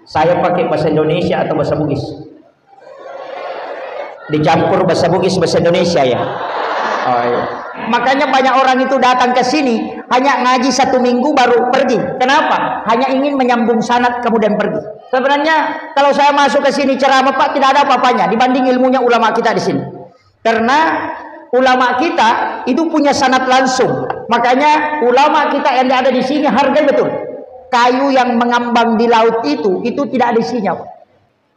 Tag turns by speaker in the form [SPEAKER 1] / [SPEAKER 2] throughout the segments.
[SPEAKER 1] Saya pakai bahasa Indonesia atau bahasa Bugis? Dicampur bahasa Bugis bahasa Indonesia ya. Oh, iya. Makanya banyak orang itu datang ke sini hanya ngaji 1 minggu baru pergi. Kenapa? Hanya ingin menyambung sanad kemudian pergi. Sebenarnya kalau saya masuk ke sini ceramah Pak, tidak ada apa-apanya dibanding ilmunya ulama kita di sini. Karena ulama kita itu punya sanad langsung. Makanya ulama kita yang ada di sini hargai betul. Kayu yang mengambang di laut itu tidak ada isinya.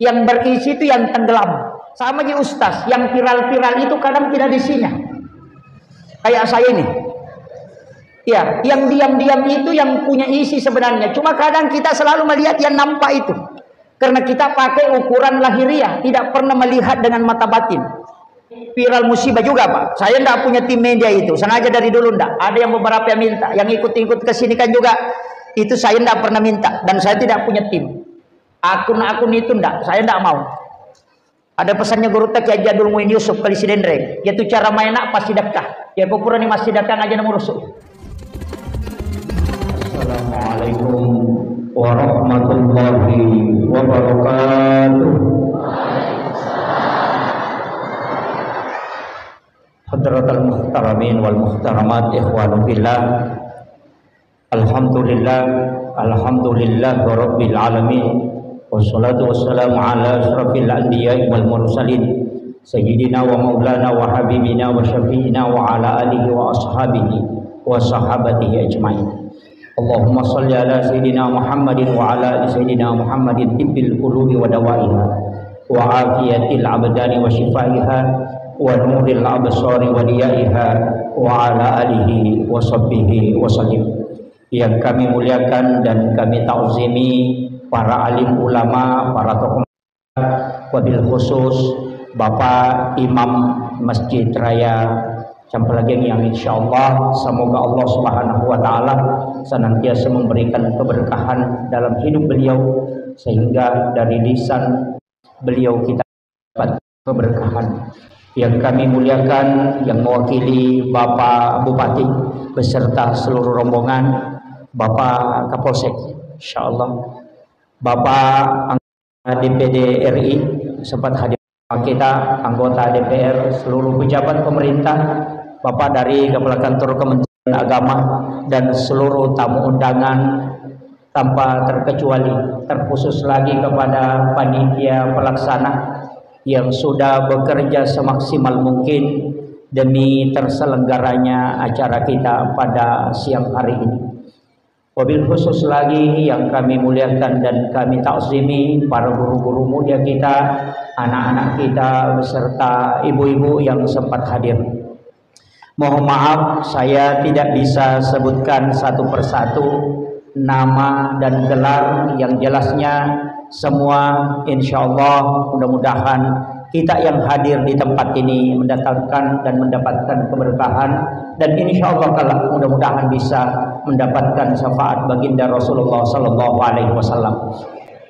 [SPEAKER 1] Yang berisi itu yang tenggelam. Sama di ustaz, yang viral-viral itu kadang tidak ada isinya. Kayak saya ini. Ya, yang diam-diam itu yang punya isi sebenarnya. Cuma kadang kita selalu melihat yang nampak itu. Karena kita pakai ukuran lahiriah, tidak pernah melihat dengan mata batin. Viral musibah juga Pak. Saya tidak punya tim media itu. Sengaja dari dulu tidak. Ada yang beberapa yang minta. Yang ikut-ikut ke sini kan juga. Itu saya tidak pernah minta. Dan saya tidak punya tim. Akun-akun itu tidak. Saya tidak mau. Ada pesannya guru tak Kiai Jadul Muin Yusuf kali Sidendreng. Yaitu cara main nak pasti dakah. Ya pupura ni masih datang aja nomor rusuk. Assalamualaikum warahmatullahi wabarakatuh. Hadratal muhtaramin wal muhtaramat ikhwanu fillah. Alhamdulillah rabbil alamin. Wassalatu wassalamu ala asyrafil anbiya'i wal mursalin sayyidina wa maulana wa habibina wa syafi'ina wa ala alihi wa ashabihi wa sahabatihi ajma'in. Allahumma salli ala sayyidina Muhammadin wa ala ali sayyidina Muhammadin tibbil qulubi wa dawaiha wa afiyatil abdani wa shifaiha wa nuril absari wa diyaiha wa ala alihi wa sahbihi wa sallim. Yang kami muliakan dan kami ta'zimi para alim ulama, para tokoh, wabil khusus Bapak Imam Masjid Raya Campelageng yang insya Allah semoga Allah Subhanahu wa Ta'ala senantiasa memberikan keberkahan dalam hidup beliau sehingga dari lisan beliau kita dapat keberkahan. Yang kami muliakan yang mewakili Bapak Bupati beserta seluruh rombongan, Bapak Kapolsek, insya Allah, Bapak anggota DPD RI sempat hadir kita, anggota DPR, seluruh pejabat pemerintah, Bapak dari Kepala Kantor Kementerian Agama dan seluruh tamu undangan tanpa terkecuali, terkhusus lagi kepada panitia pelaksana yang sudah bekerja semaksimal mungkin demi terselenggaranya acara kita pada siang hari ini. Wabil khusus lagi yang kami muliakan dan kami takzimi para guru-guru mulia kita, anak-anak kita beserta ibu-ibu yang sempat hadir. Mohon maaf saya tidak bisa sebutkan satu persatu nama dan gelar, yang jelasnya semua insyaallah mudah-mudahan kita yang hadir di tempat ini mendatangkan dan mendapatkan keberkahan, dan insyaallah kelak mudah-mudahan bisa mendapatkan syafaat baginda Rasulullah sallallahu alaihi wasallam.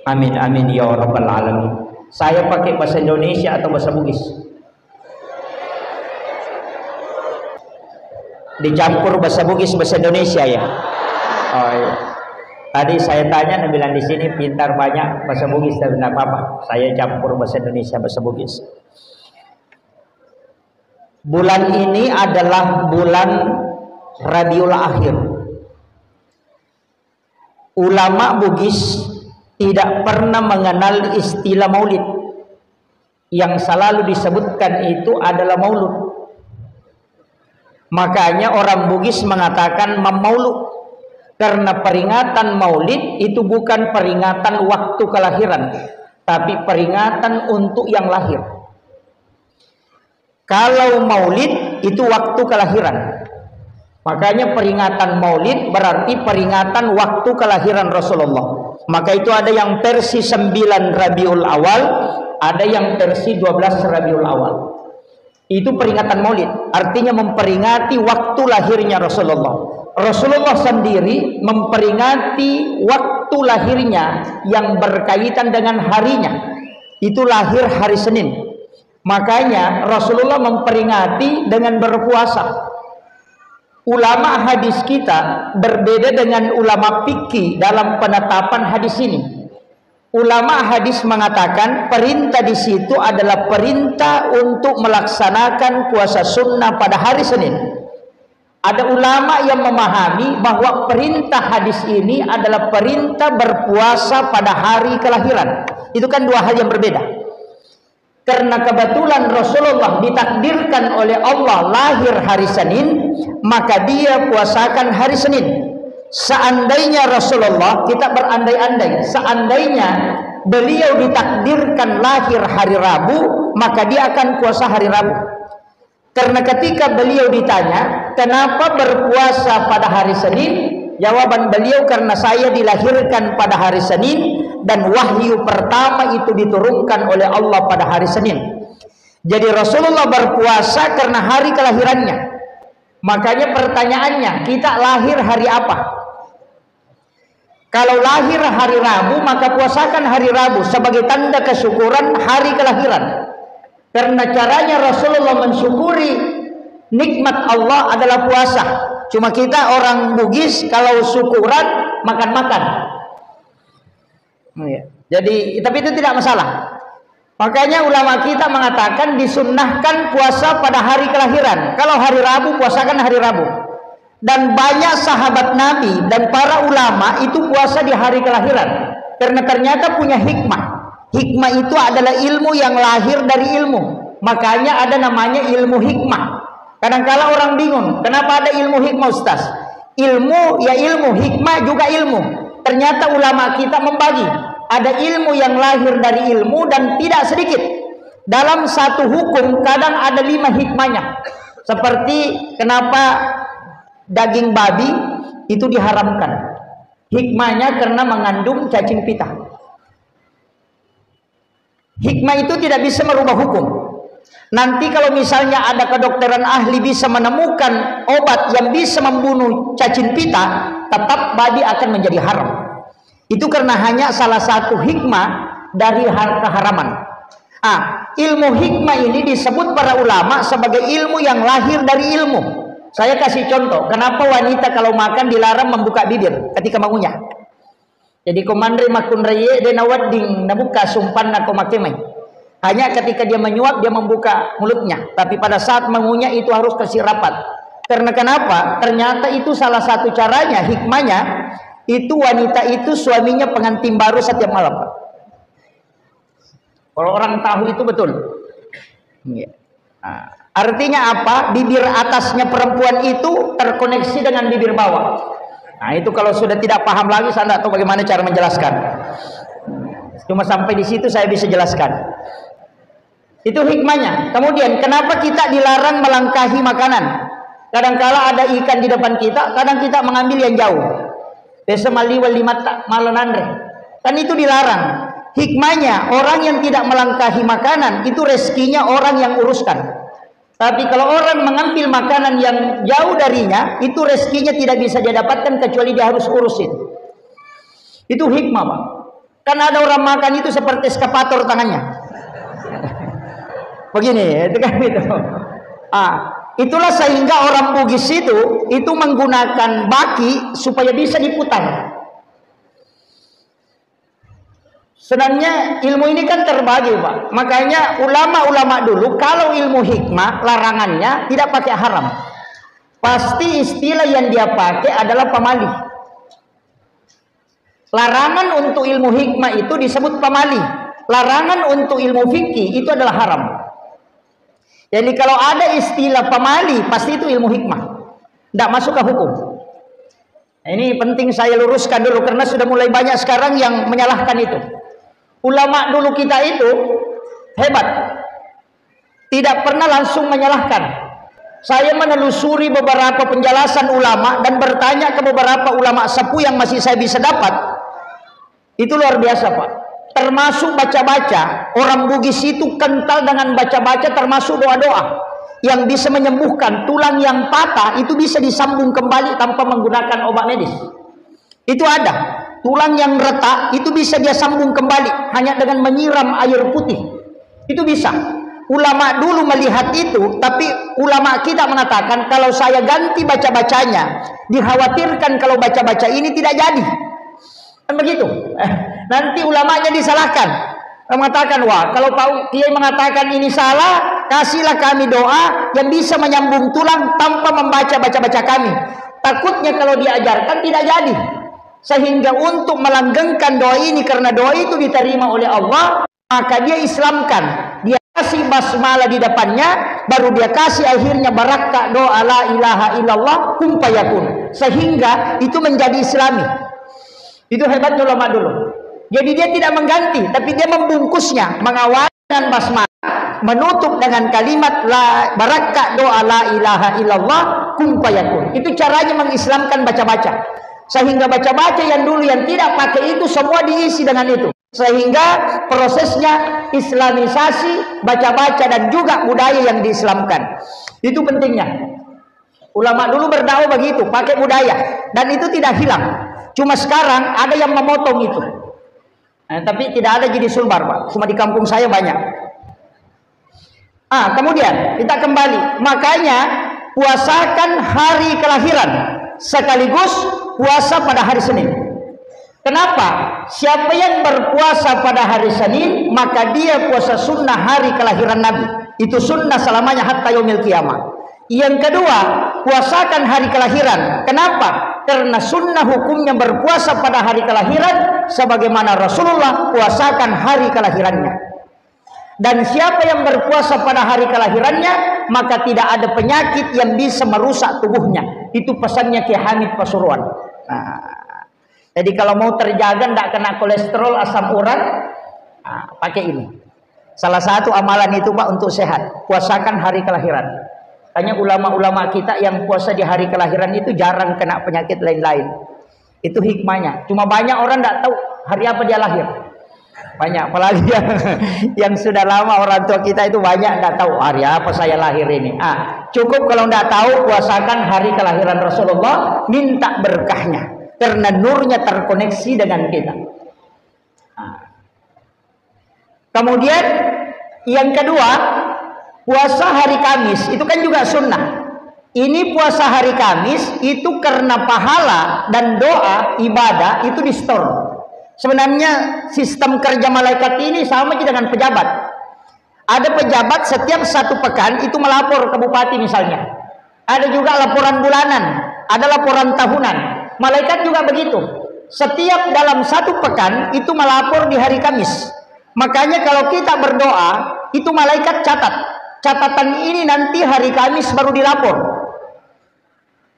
[SPEAKER 1] Amin amin ya rabbal alamin. Saya pakai bahasa Indonesia atau bahasa Bugis? Dicampur bahasa Bugis bahasa Indonesia ya. Oh iya. Tadi saya tanya, bilang di sini pintar banyak bahasa Bugis, tapi tidak apa-apa. Saya campur bahasa Indonesia bahasa Bugis. Bulan ini adalah bulan Rabiul Akhir. Ulama Bugis tidak pernah mengenal istilah maulid. Yang selalu disebutkan itu adalah maulud. Makanya orang Bugis mengatakan memaulud. Karena peringatan maulid itu bukan peringatan waktu kelahiran, tapi peringatan untuk yang lahir. Kalau maulid itu waktu kelahiran, makanya peringatan maulid berarti peringatan waktu kelahiran Rasulullah. Maka itu ada yang versi 9 Rabiul Awal, ada yang versi 12 Rabiul Awal. Itu peringatan maulid, artinya memperingati waktu lahirnya Rasulullah. Rasulullah sendiri memperingati waktu lahirnya yang berkaitan dengan harinya. Itu lahir hari Senin. Makanya Rasulullah memperingati dengan berpuasa. Ulama hadis kita berbeda dengan ulama fikih dalam penetapan hadis ini.
[SPEAKER 2] ulama hadis mengatakan perintah di situ adalah perintah untuk melaksanakan puasa sunnah pada hari Senin. Ada ulama yang memahami bahwa perintah hadis ini adalah perintah berpuasa pada hari kelahiran. Itu kan dua hal yang berbeda. Karena kebetulan Rasulullah ditakdirkan oleh Allah lahir hari Senin, maka dia puasakan hari Senin. Seandainya Rasulullah, kita berandai-andai, seandainya beliau ditakdirkan lahir hari Rabu, maka dia akan puasa hari Rabu. Karena ketika beliau ditanya, kenapa berpuasa pada hari Senin? Jawaban beliau, karena saya dilahirkan pada hari Senin dan wahyu pertama itu diturunkan oleh Allah pada hari Senin. Jadi Rasulullah berpuasa karena hari kelahirannya. Makanya pertanyaannya, kita lahir hari apa? Kalau lahir hari Rabu, maka puasakan hari Rabu sebagai tanda kesyukuran hari kelahiran. Karena caranya Rasulullah mensyukuri nikmat Allah adalah puasa. Cuma kita orang Bugis kalau syukuran makan-makan. Jadi tapi itu tidak masalah. Makanya ulama kita mengatakan disunnahkan puasa pada hari kelahiran. Kalau hari Rabu, puasakan hari Rabu. Dan banyak sahabat Nabi dan para ulama itu puasa di hari kelahiran. Karena ternyata punya hikmah. Hikmah itu adalah ilmu yang lahir dari ilmu. Makanya ada namanya ilmu hikmah. Kadang-kala orang bingung, kenapa ada ilmu hikmah, Ustaz? Ilmu ya ilmu, hikmah juga ilmu. Ternyata ulama kita membagi. Ada ilmu yang lahir dari ilmu dan tidak sedikit. Dalam satu hukum kadang ada 5 hikmahnya. Seperti kenapa daging babi itu diharamkan. Hikmahnya karena mengandung cacing pita. Hikmah itu tidak bisa merubah hukum. Nanti kalau misalnya ada kedokteran ahli bisa menemukan obat yang bisa membunuh cacing pita, tetap babi akan menjadi haram. Itu karena hanya salah satu hikmah dari keharaman. Ilmu hikmah ini disebut para ulama sebagai ilmu yang lahir dari ilmu. Saya kasih contoh, kenapa wanita kalau makan dilarang membuka bibir ketika mengunyah. Jadi komandre makun reye de nawading nabuka sumpan na komakemai. Hanya ketika dia menyuap dia membuka mulutnya, tapi pada saat mengunyah itu harus kasih rapat. Karena kenapa? Ternyata itu salah satu caranya, hikmahnya itu wanita itu suaminya pengantin baru setiap malam. Kalau orang tahu itu betul. Artinya apa? Bibir atasnya perempuan itu terkoneksi dengan bibir bawah. Nah itu kalau sudah tidak paham lagi saya tidak tahu bagaimana cara menjelaskan. Cuma sampai di situ saya bisa jelaskan. Itu hikmahnya. Kemudian kenapa kita dilarang melangkahi makanan? Kadangkala ada ikan di depan kita, kadang kita mengambil yang jauh. Desa mali walimata malanandre. Kan itu dilarang. Hikmahnya orang yang tidak melangkahi makanan itu rezekinya orang yang uruskan. Tapi kalau orang mengambil makanan yang jauh darinya, itu rezekinya tidak bisa dia dapatkan kecuali dia harus urusin. Itu hikmah, Pak. Kan ada orang makan itu seperti eskapator tangannya. Begini, itu kan itu. Itulah sehingga orang Bugis itu menggunakan baki supaya bisa diputar. Sebenarnya ilmu ini kan terbagi, Pak. Makanya ulama-ulama dulu kalau ilmu hikmah larangannya tidak pakai haram. Pasti istilah yang dia pakai adalah pamali. Larangan untuk ilmu hikmah itu disebut pamali. Larangan untuk ilmu fikih itu adalah haram. Jadi kalau ada istilah pamali pasti itu ilmu hikmah. Tidak masuk ke hukum. Nah, ini penting saya luruskan dulu karena sudah mulai banyak sekarang yang menyalahkan itu. Ulama dulu kita itu hebat, tidak pernah langsung menyalahkan. Saya menelusuri beberapa penjelasan ulama dan bertanya ke beberapa ulama sepuh yang masih saya bisa dapat. Itu luar biasa, Pak. Termasuk baca-baca. Orang Bugis itu kental dengan baca-baca, termasuk doa-doa yang bisa menyembuhkan. Tulang yang patah itu bisa disambung kembali tanpa menggunakan obat medis. Itu ada. Tulang yang retak itu bisa dia sambung kembali hanya dengan menyiram air putih. Itu bisa. Ulama dulu melihat itu, tapi ulama kita mengatakan kalau saya ganti baca-bacanya, dikhawatirkan kalau baca-baca ini tidak jadi. Kan begitu. Nanti ulamanya disalahkan. Mengatakan, wah kalau Pak Kiai mengatakan ini salah, kasihlah kami doa yang bisa menyambung tulang tanpa baca kami. Takutnya kalau diajarkan tidak jadi. Sehingga untuk melanggengkan doa ini, karena doa itu diterima oleh Allah, maka dia islamkan. Dia kasih basmalah di depannya, baru dia kasih akhirnya barakah doa la ilaha illallah kun fayakun. Sehingga itu menjadi islami. Itu hebatnya ulama dulu. Jadi dia tidak mengganti, tapi dia membungkusnya, mengawali dengan basmalah, menutup dengan kalimat la barakah doa la ilaha illallah kun fayakun. Itu caranya mengislamkan baca-baca. Sehingga baca-baca yang dulu yang tidak pakai itu semua diisi dengan itu. Sehingga prosesnya islamisasi baca-baca dan juga budaya yang diislamkan. Itu pentingnya. Ulama dulu berdakwah begitu, pakai budaya, dan itu tidak hilang. Cuma sekarang ada yang memotong itu. Tapi tidak ada jadi sulbar, Pak. Cuma di kampung saya banyak. Kemudian kita kembali. Makanya puasakan hari kelahiran sekaligus puasa pada hari Senin. Kenapa? Siapa yang berpuasa pada hari Senin, maka dia puasa sunnah hari kelahiran Nabi. Itu sunnah selamanya hatta yaumil qiyamah. Yang kedua, puasakan hari kelahiran. Kenapa? Karena sunnah hukumnya berpuasa pada hari kelahiran, sebagaimana Rasulullah puasakan hari kelahirannya. Dan siapa yang berpuasa pada hari kelahirannya, maka tidak ada penyakit yang bisa merusak tubuhnya. Itu pesannya Ki Hamid Pasuruan. Jadi kalau mau terjaga, tidak kena kolesterol, asam urat, pakai ini. Salah satu amalan itu, Pak, untuk sehat. Puasakan hari kelahiran. Hanya ulama-ulama kita yang puasa di hari kelahiran itu jarang kena penyakit lain-lain. Itu hikmahnya. Cuma banyak orang tidak tahu hari apa dia lahir. Banyak, apalagi yang sudah lama orang tua kita itu banyak tidak tahu hari apa saya lahir ini. Cukup kalau tidak tahu, puasakan hari kelahiran Rasulullah, minta berkahnya. Karena nurnya terkoneksi dengan kita. Kemudian yang kedua, puasa hari Kamis itu kan juga sunnah. Ini puasa hari Kamis itu karena pahala dan doa ibadah itu di store. Sebenarnya sistem kerja malaikat ini sama dengan pejabat. Ada pejabat setiap 1 pekan itu melapor ke bupati misalnya. Ada juga laporan bulanan, ada laporan tahunan. Malaikat juga begitu. Setiap dalam 1 pekan itu melapor di hari Kamis. Makanya kalau kita berdoa, itu malaikat catat. Catatan ini nanti hari Kamis baru dilapor.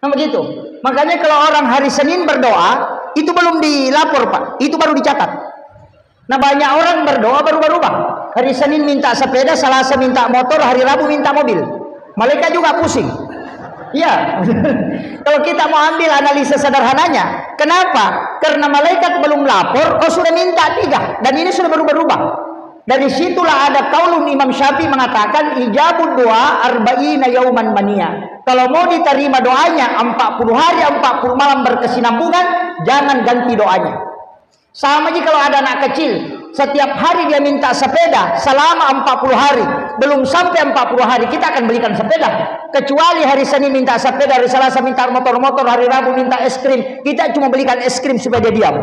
[SPEAKER 2] Nah begitu. Makanya kalau orang hari Senin berdoa, itu belum dilapor, Pak. Itu baru dicatat. Nah banyak orang berdoa baru berubah. Hari Senin minta sepeda, Selasa minta motor, hari Rabu minta mobil. Malaikat juga pusing. Iya. Kalau kita mau ambil analisa sederhananya, kenapa? Karena malaikat belum lapor, kau sudah minta 3, dan ini sudah baru berubah. Dari situlah ada kaulun Imam Syafi'i mengatakan ijabud doa arba'ina yauman mania. Kalau mau diterima doanya 40 hari 40 malam berkesinambungan, jangan ganti doanya. Sama aja kalau ada anak kecil, setiap hari dia minta sepeda selama 40 hari, belum sampai 40 hari kita akan belikan sepeda. Kecuali hari Senin minta sepeda, hari Selasa minta motor-motor, hari Rabu minta es krim, kita cuma belikan es krim supaya dia diam.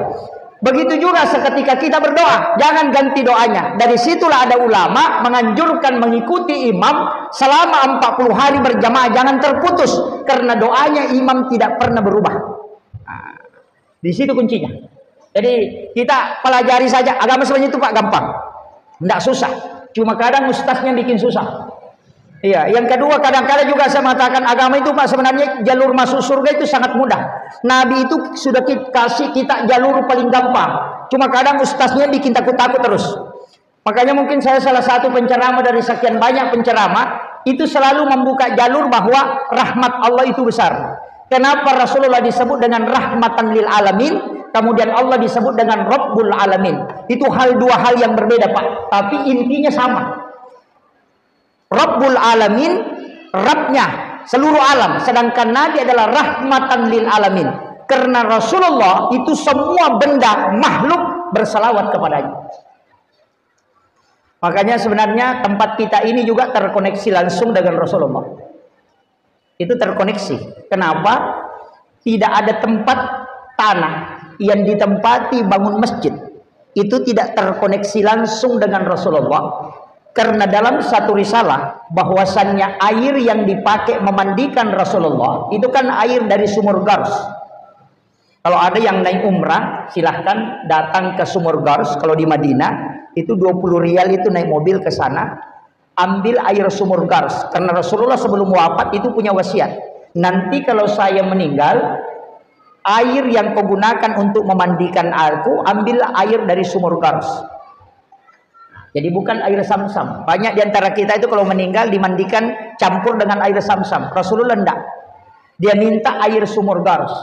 [SPEAKER 2] Begitu juga seketika kita berdoa, jangan ganti doanya. Dari situlah ada ulama menganjurkan mengikuti imam selama 40 hari berjamaah, jangan terputus, karena doanya imam tidak pernah berubah. Di situ kuncinya. Jadi kita pelajari saja. Agama sebenarnya itu, Pak, gampang, tidak susah. Cuma kadang ustaznya bikin susah. Iya, yang kedua kadang-kadang juga saya mengatakan agama itu, Pak, sebenarnya jalur masuk surga itu sangat mudah. Nabi itu sudah kasih kita jalur paling gampang. Cuma kadang ustaznya bikin takut-takut terus. Makanya mungkin saya salah satu penceramah dari sekian banyak penceramah itu selalu membuka jalur bahwa rahmat Allah itu besar. Kenapa Rasulullah disebut dengan rahmatan lil alamin, kemudian Allah disebut dengan Rabbul alamin? Itu dua hal yang berbeda, Pak, tapi intinya sama. Rabbul alamin, Rabbnya seluruh alam, sedangkan Nabi adalah rahmatan lil alamin. Karena Rasulullah itu semua benda makhluk bersalawat kepadanya. Makanya sebenarnya tempat kita ini juga terkoneksi langsung dengan Rasulullah. Itu terkoneksi. Kenapa? Tidak ada tempat tanah yang ditempati bangun masjid. itu tidak terkoneksi langsung dengan Rasulullah, karena dalam satu risalah bahwasannya air yang dipakai memandikan Rasulullah itu kan air dari sumur Gars. Kalau ada yang naik umrah, silahkan datang ke sumur Gars. Kalau di Madinah itu 20 rial itu naik mobil ke sana, ambil air sumur Gars. Karena Rasulullah sebelum wafat itu punya wasiat, nanti kalau saya meninggal, air yang kau gunakan untuk memandikan aku, ambil air dari sumur Gars. Jadi bukan air Sam-Sam. Banyak diantara kita itu kalau meninggal dimandikan campur dengan air Sam-Sam. Rasulullah enggak. Dia minta air sumur Gars.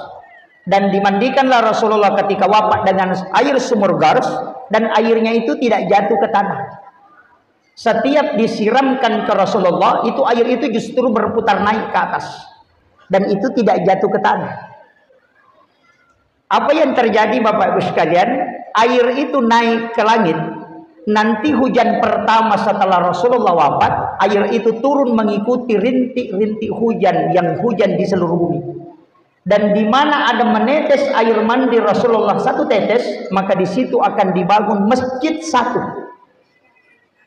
[SPEAKER 2] Dan dimandikanlah Rasulullah ketika wafat dengan air sumur Gars. Dan airnya itu tidak jatuh ke tanah. Setiap disiramkan ke Rasulullah, itu air itu justru berputar naik ke atas. Dan itu tidak jatuh ke tanah. Apa yang terjadi Bapak Ibu sekalian? Air itu naik ke langit. Nanti hujan pertama setelah Rasulullah wafat, air itu turun mengikuti rintik-rintik hujan yang hujan di seluruh bumi. Dan di mana ada menetes air mandi Rasulullah satu tetes, maka di situ akan dibangun masjid satu.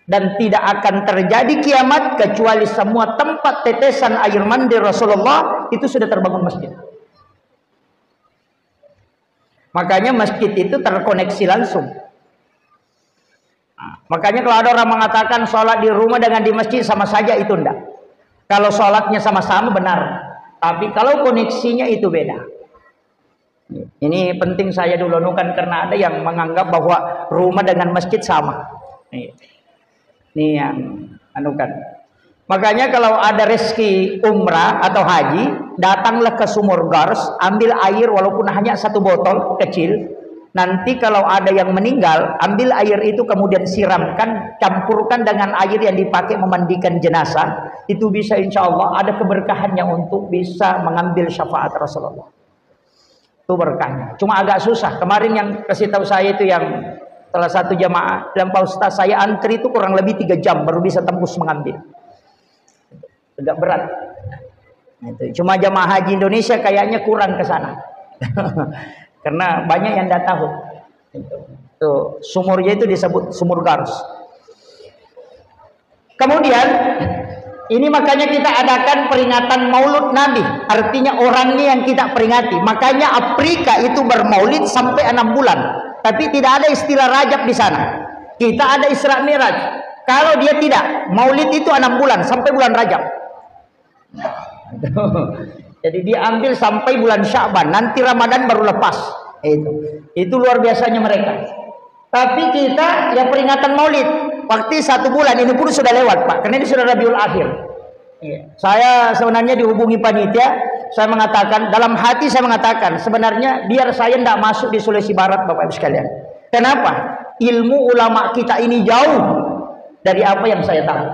[SPEAKER 2] Dan tidak akan terjadi kiamat kecuali semua tempat tetesan air mandi Rasulullah itu sudah terbangun masjid. Makanya masjid itu terkoneksi langsung. Makanya kalau ada orang mengatakan sholat di rumah dengan di masjid sama saja, itu enggak. Kalau sholatnya sama-sama benar, tapi kalau koneksinya itu beda. Ini penting saya dulu anukan, karena ada yang menganggap bahwa rumah dengan masjid sama. Ini yang anukan. Makanya kalau ada rezeki umrah atau haji, datanglah ke sumur Gars, ambil air walaupun hanya satu botol kecil. Nanti kalau ada yang meninggal, ambil air itu kemudian siramkan, campurkan dengan air yang dipakai memandikan jenazah. Itu bisa insya Allah ada keberkahannya untuk bisa mengambil syafaat Rasulullah. Itu berkahnya. Cuma agak susah. Kemarin yang kasih tahu saya itu yang salah satu jamaah, dan Pak Ustaz, saya antri itu kurang lebih 3 jam baru bisa tembus mengambil. Agak berat. Cuma jamaah haji Indonesia kayaknya kurang ke sana. Karena banyak yang tidak tahu. Tuh, sumurnya itu disebut sumur Gars. Kemudian ini makanya kita adakan peringatan Maulud Nabi. Artinya orangnya yang kita peringati. Makanya Afrika itu bermaulid sampai 6 bulan. Tapi tidak ada istilah Rajab di sana. Kita ada Isra Mi'raj. Kalau dia tidak, maulid itu 6 bulan sampai bulan Rajab. Jadi dia ambil sampai bulan Sya'ban, nanti Ramadan baru lepas. Itu luar biasanya mereka. Tapi kita ya peringatan Maulid, waktu 1 bulan ini pun sudah lewat Pak, karena ini sudah Rabiul Akhir. Saya sebenarnya dihubungi panitia, saya mengatakan dalam hati saya mengatakan sebenarnya biar saya tidak masuk di Sulawesi Barat Bapak Ibu sekalian. Kenapa? Ilmu ulama kita ini jauh dari apa yang saya tahu.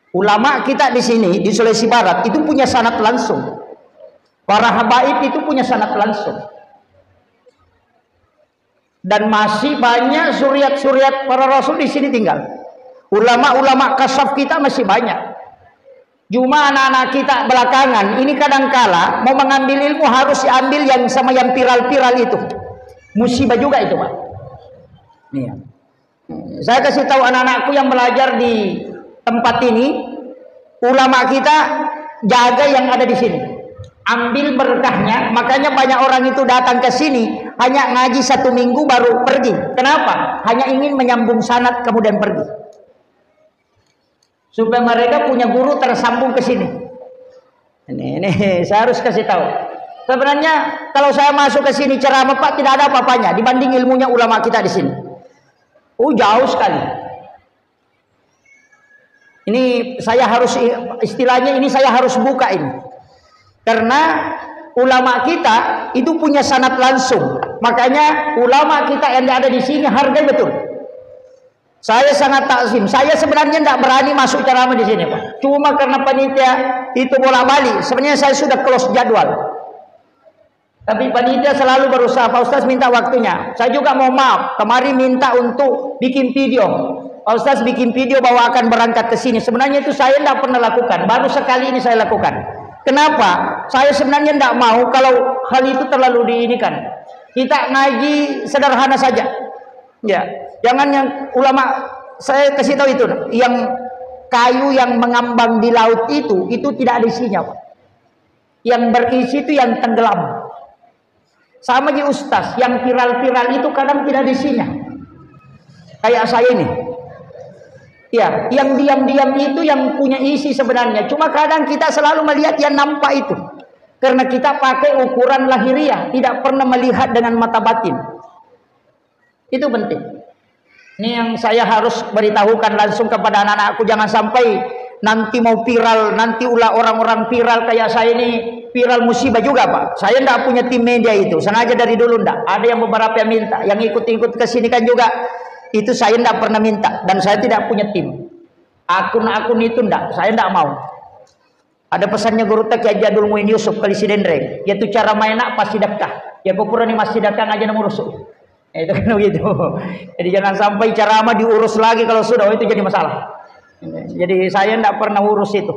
[SPEAKER 2] Ulama kita di sini di Sulawesi Barat itu punya sanad langsung. Para habaib itu punya sanad langsung. Dan masih banyak suriat-suriat para rasul di sini tinggal. Ulama-ulama kasaf kita masih banyak. Cuma anak-anak kita belakangan ini kadangkala mau mengambil ilmu harus diambil yang sama yang viral-viral itu. Musibah juga itu, Pak. Nih. Saya kasih tahu anak-anakku yang belajar di tempat ini, ulama kita jaga yang ada di sini, ambil berkahnya. Makanya banyak orang itu datang ke sini hanya ngaji 1 minggu baru pergi. Kenapa? Hanya ingin menyambung sanad kemudian pergi, supaya mereka punya guru tersambung ke sini. Ini saya harus kasih tahu. Sebenarnya kalau saya masuk ke sini ceramah Pak, tidak ada apa-apanya dibanding ilmunya ulama kita di sini. Jauh sekali. Ini saya harus istilahnya ini saya harus buka ini. Karena ulama kita itu punya sanad langsung. Makanya ulama kita yang ada di sini hargai betul. Saya sangat takzim. Saya sebenarnya tidak berani masuk ceramah di sini, Pak. Cuma karena panitia itu bolak-balik. Sebenarnya saya sudah close jadwal. Tapi panitia selalu berusaha, Pak Ustaz minta waktunya. Saya juga mau maaf, kemarin minta untuk bikin video. Pak Ustaz bikin video bahwa akan berangkat ke sini. Sebenarnya itu saya tidak pernah lakukan. Baru sekali ini saya lakukan. Kenapa? Saya sebenarnya tidak mau kalau hal itu terlalu diinikan. Kita ngaji sederhana saja. Ya, jangan yang ulama, saya kasih tahu itu, yang kayu yang mengambang di laut itu tidak ada isinya, Pak. Yang berisi itu yang tenggelam. Sama aja ustaz, yang viral-viral itu kadang tidak ada isinya. Kayak saya ini. Ya, yang diam-diam itu yang punya isi sebenarnya. Cuma kadang kita selalu melihat yang nampak itu. Karena kita pakai ukuran lahiriah, tidak pernah melihat dengan mata batin. Itu penting. Ini yang saya harus beritahukan langsung kepada anak-anakku, jangan sampai nanti mau viral, nanti ulah orang-orang viral kayak saya ini, viral musibah juga, Pak. Saya enggak punya tim media itu, sengaja dari dulu enggak. Ada yang beberapa yang minta, yang ikut-ikut ke sini kan juga. Itu saya tidak pernah minta, dan saya tidak punya tim. Akun-akun itu enggak, saya enggak mau. Ada pesannya guru tak Kiai Jadul Muin Yusuf kali Sidendreng, yaitu cara mainak pasti dakah. Ya kupura ni masih dakah aja nomor rusuk. Itu kan begitu. Jadi jangan sampai ceramah diurus lagi kalau sudah itu jadi masalah. Jadi saya tidak pernah urus itu.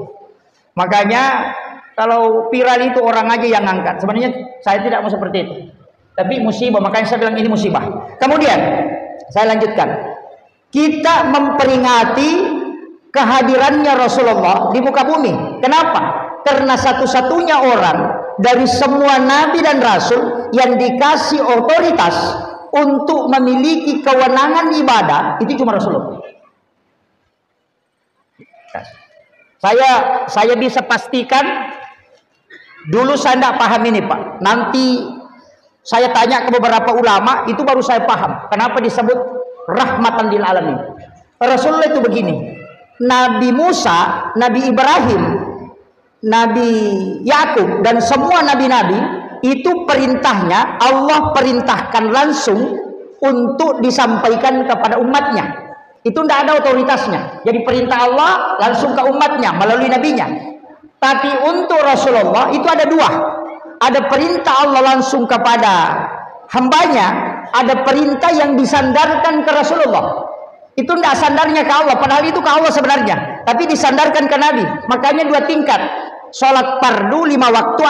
[SPEAKER 2] Makanya kalau viral itu orang aja yang angkat. Sebenarnya saya tidak mau seperti itu. Tapi musibah, makanya saya bilang ini musibah. Kemudian saya lanjutkan. Kita memperingati kehadirannya Rasulullah di muka bumi. Kenapa? Karena satu-satunya orang dari semua nabi dan rasul yang dikasih otoritas untuk memiliki kewenangan ibadah itu cuma Rasulullah. Saya bisa pastikan dulu saya tidak paham ini, Pak. Nanti saya tanya ke beberapa ulama, itu baru saya paham kenapa disebut rahmatan lil alamin. Rasulullah itu begini, Nabi Musa, Nabi Ibrahim, Nabi Yakub dan semua nabi-nabi itu perintahnya Allah perintahkan langsung untuk disampaikan kepada umatnya. Itu tidak ada otoritasnya. Jadi perintah Allah langsung ke umatnya melalui nabinya. Tapi untuk Rasulullah itu ada dua. Ada perintah Allah langsung kepada hambanya, ada perintah yang disandarkan ke Rasulullah. Itu tidak sandarnya ke Allah, padahal itu ke Allah sebenarnya, tapi disandarkan ke Nabi. Makanya dua tingkat. Sholat fardu 5 waktu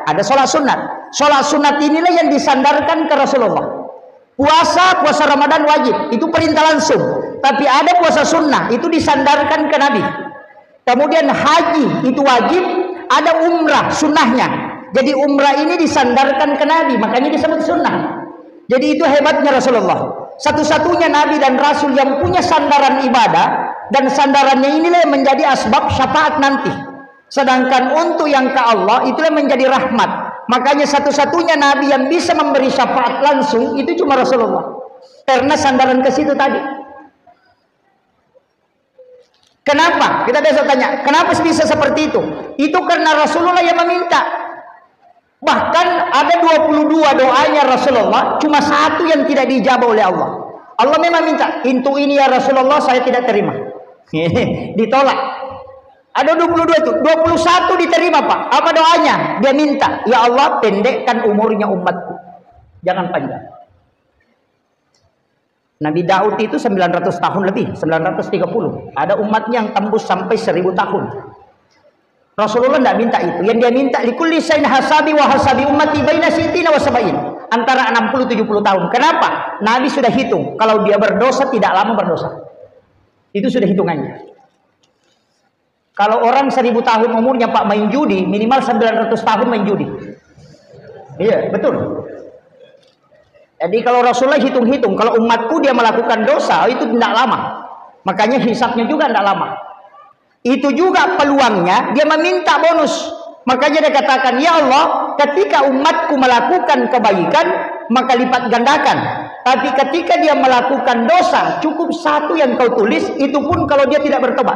[SPEAKER 2] ada sholat sunat. Sholat sunat inilah yang disandarkan ke Rasulullah. Puasa Ramadan wajib, itu perintah langsung. Tapi ada puasa sunnah, itu disandarkan ke Nabi. Kemudian haji itu wajib, ada umrah sunnahnya. Jadi umrah ini disandarkan ke Nabi, makanya disebut sunnah. Jadi itu hebatnya Rasulullah. Satu-satunya Nabi dan Rasul yang punya sandaran ibadah, dan sandarannya inilah yang menjadi asbab syafaat nanti. Sedangkan untuk yang ke Allah itulah menjadi rahmat. Makanya satu-satunya Nabi yang bisa memberi syafaat langsung itu cuma Rasulullah. Karena sandaran ke situ tadi. Kenapa? Kita besok tanya, kenapa bisa seperti itu? Itu karena Rasulullah yang meminta. Bahkan ada 22 doanya Rasulullah, cuma satu yang tidak dijabah oleh Allah. Allah memang minta, "Intu ini ya Rasulullah saya tidak terima." Ditolak. Ada 22 itu, 21 diterima, Pak. Apa doanya? Dia minta, "Ya Allah, pendekkan umurnya umatku. Jangan panjang." Nabi Daud itu 900 tahun lebih, 930. Ada umatnya yang tembus sampai 1000 tahun. Rasulullah tidak minta itu. Yang dia minta, likulli sayin hasabi wa hasabi ummati baina sitina wa sabain. Antara 60-70 tahun. Kenapa? Nabi sudah hitung. Kalau dia berdosa, tidak lama berdosa. Itu sudah hitungannya. Kalau orang 1000 tahun umurnya, Pak, main judi, minimal 900 tahun main judi. Iya, betul. Jadi kalau Rasulullah hitung-hitung, kalau umatku dia melakukan dosa, itu tidak lama. Makanya hisabnya juga tidak lama. Itu juga peluangnya, dia meminta bonus. Makanya dia katakan, "Ya Allah, ketika umatku melakukan kebaikan, maka lipat gandakan. Tapi ketika dia melakukan dosa, cukup satu yang kau tulis, itu pun kalau dia tidak bertobat."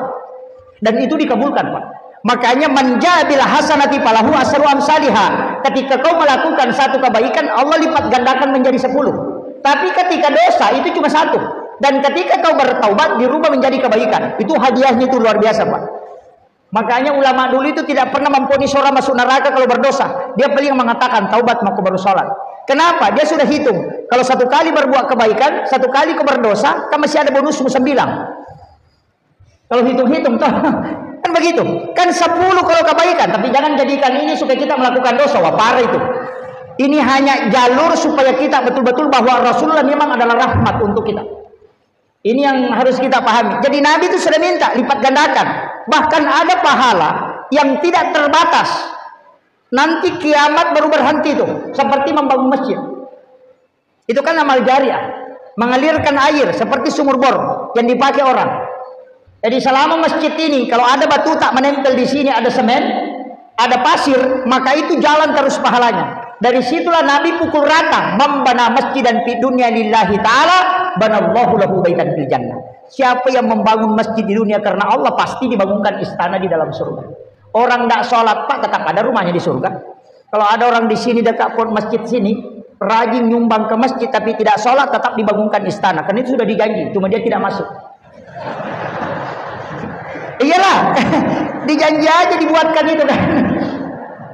[SPEAKER 2] Dan itu dikabulkan, Pak. Makanya manjabil hasanati falahu asru amsalihha. Ketika kau melakukan satu kebaikan, Allah lipat gandakan menjadi 10. Tapi ketika dosa itu cuma satu. Dan ketika kau bertaubat dirubah menjadi kebaikan. Itu hadiahnya itu luar biasa, Pak. Makanya ulama dulu itu tidak pernah memvonis orang masuk neraka kalau berdosa. Dia paling mengatakan taubat maka baru sholat. Kenapa? Dia sudah hitung. Kalau satu kali berbuat kebaikan, satu kali kau berdosa, kan masih ada bonus 9. Kalau hitung-hitung toh kan begitu. Kan 10 kalau kebaikan, tapi jangan jadikan ini supaya kita melakukan dosa. Wah, parah itu. Ini hanya jalur supaya kita betul-betul bahwa Rasulullah memang adalah rahmat untuk kita. Ini yang harus kita pahami. Jadi Nabi itu sudah minta lipat gandakan. Bahkan ada pahala yang tidak terbatas. Nanti kiamat baru berhenti tuh, seperti membangun masjid. Itu kan amal jariah. Mengalirkan air seperti sumur bor yang dipakai orang. Jadi selama masjid ini kalau ada batu tak menempel di sini, ada semen, ada pasir, maka itu jalan terus pahalanya. Dari situlah Nabi pukul rata, membana masjidan fi dunya lillahi ta'ala, banallahu lahu baitan fil jannah. Siapa yang membangun masjid di dunia karena Allah, pasti dibangunkan istana di dalam surga. Orang tidak sholat Pak, tetap ada rumahnya di surga. Kalau ada orang di sini dekat pun masjid sini, rajin nyumbang ke masjid tapi tidak sholat, tetap dibangunkan istana. Karena itu sudah dijanji, cuma dia tidak masuk. Iyalah, dijanji aja dibuatkan itu kan.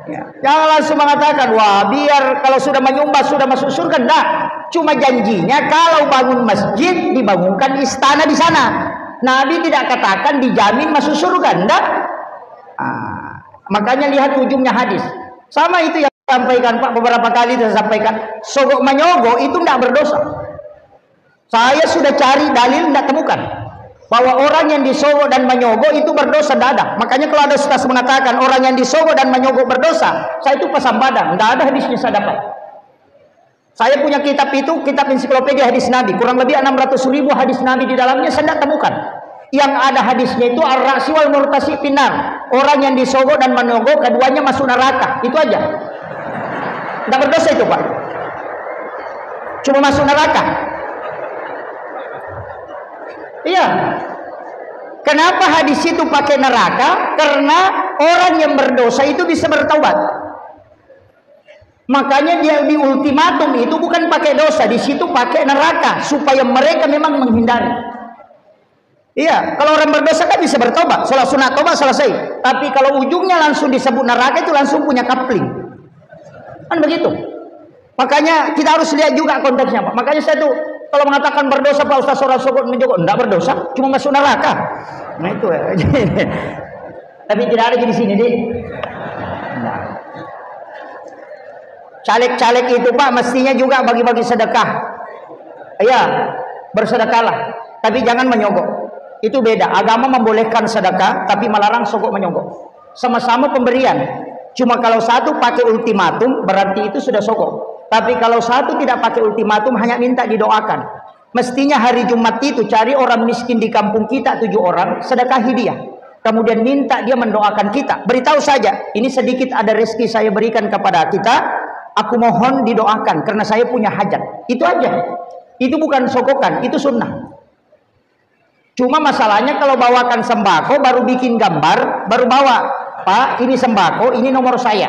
[SPEAKER 2] Ya. Jangan langsung mengatakan, wah biar kalau sudah menyumbang sudah masuk surga. Enggak, cuma janjinya kalau bangun masjid dibangunkan istana di sana. Nabi tidak katakan dijamin masuk surga, enggak. Makanya lihat ujungnya hadis. Sama itu yang sampaikan Pak beberapa kali saya sampaikan. Sogok menyogok itu tidak berdosa. Saya sudah cari dalil tidak temukan bahwa orang yang disogok dan menyogok itu berdosa, tidak ada. Makanya kalau ada ustaz mengatakan orang yang disogok dan menyogok berdosa, saya itu pasang badan, tidak ada hadisnya saya dapat. Saya punya kitab itu, kitab ensiklopedia hadis Nabi, kurang lebih 600.000 hadis Nabi di dalamnya, saya tidak temukan. Yang ada hadisnya itu ar-ra'si wal murtasi finnar. Orang yang disogok dan menyogok keduanya masuk neraka. Itu aja. Tidak berdosa itu Pak. Cuma masuk neraka. Iya. Kenapa hadis itu pakai neraka? Karena orang yang berdosa itu bisa bertaubat. Makanya dia di ultimatum itu bukan pakai dosa, di situ pakai neraka supaya mereka memang menghindari. Iya, kalau orang berdosa kan bisa bertobat, sholat sunat tobat selesai. Tapi kalau ujungnya langsung disebut neraka itu langsung punya kapling. Kan begitu. Makanya kita harus lihat juga konteksnya Pak. Makanya saya tuh kalau mengatakan berdosa Pak Ustaz sholat sogok menjogok, enggak berdosa, cuma masuk neraka. Nah itu ya. Tapi tidak ada di sini deh. Nah. Caleg-caleg itu Pak mestinya juga bagi-bagi sedekah. Iya, bersedekahlah. Tapi jangan menyogok. Itu beda. Agama membolehkan sedekah tapi melarang sogok menyogok. Sama-sama pemberian. Cuma kalau satu pakai ultimatum berarti itu sudah sogok. Tapi kalau satu tidak pakai ultimatum hanya minta didoakan. Mestinya hari Jumat itu cari orang miskin di kampung kita 7 orang, sedekahi dia. Kemudian minta dia mendoakan kita. Beritahu saja, ini sedikit ada rezeki saya berikan kepada kita. Aku mohon didoakan karena saya punya hajat. Itu aja. Itu bukan sogokan, itu sunnah. Cuma masalahnya kalau bawakan sembako baru bikin gambar, baru bawa. Pak, ini sembako, ini nomor saya.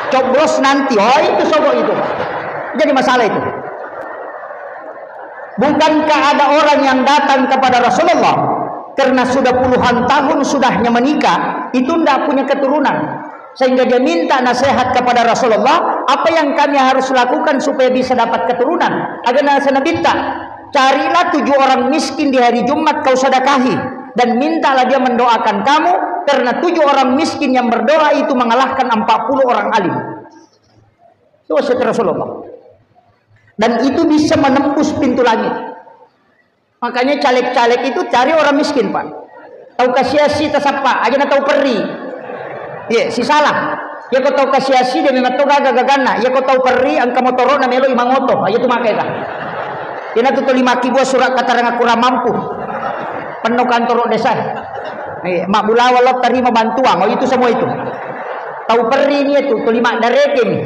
[SPEAKER 2] Coblos nanti. Oh, itu sogok itu. Jadi masalah itu. Bukankah ada orang yang datang kepada Rasulullah karena sudah puluhan tahun sudahnya menikah, itu tidak punya keturunan. Sehingga dia minta nasihat kepada Rasulullah, apa yang kami harus lakukan supaya bisa dapat keturunan? Agar nasihat minta, carilah 7 orang miskin di hari Jumat kau sedekahi dan mintalah dia mendoakan kamu karena 7 orang miskin yang berdoa itu mengalahkan 40 orang alim. Itu wasiat Rasulullah. Dan itu bisa menembus pintu langit. Makanya caleg-caleg itu cari orang miskin Pak. Tahu kasiasi tasapa, aja na tahu perri. Ya, si salah. Ya kau tahu kasiasi dia memang tahu gagana. Ya kau tahu perri angka motoro na melo imangoto. Aja tu makai ka. Ina tu 5 kibo surat kata nga kurang mampu. Penuh kantor desa. Mak bulawa lot terima bantuan. Oh itu semua itu. Tahu perri ni itu 5 dareke ni.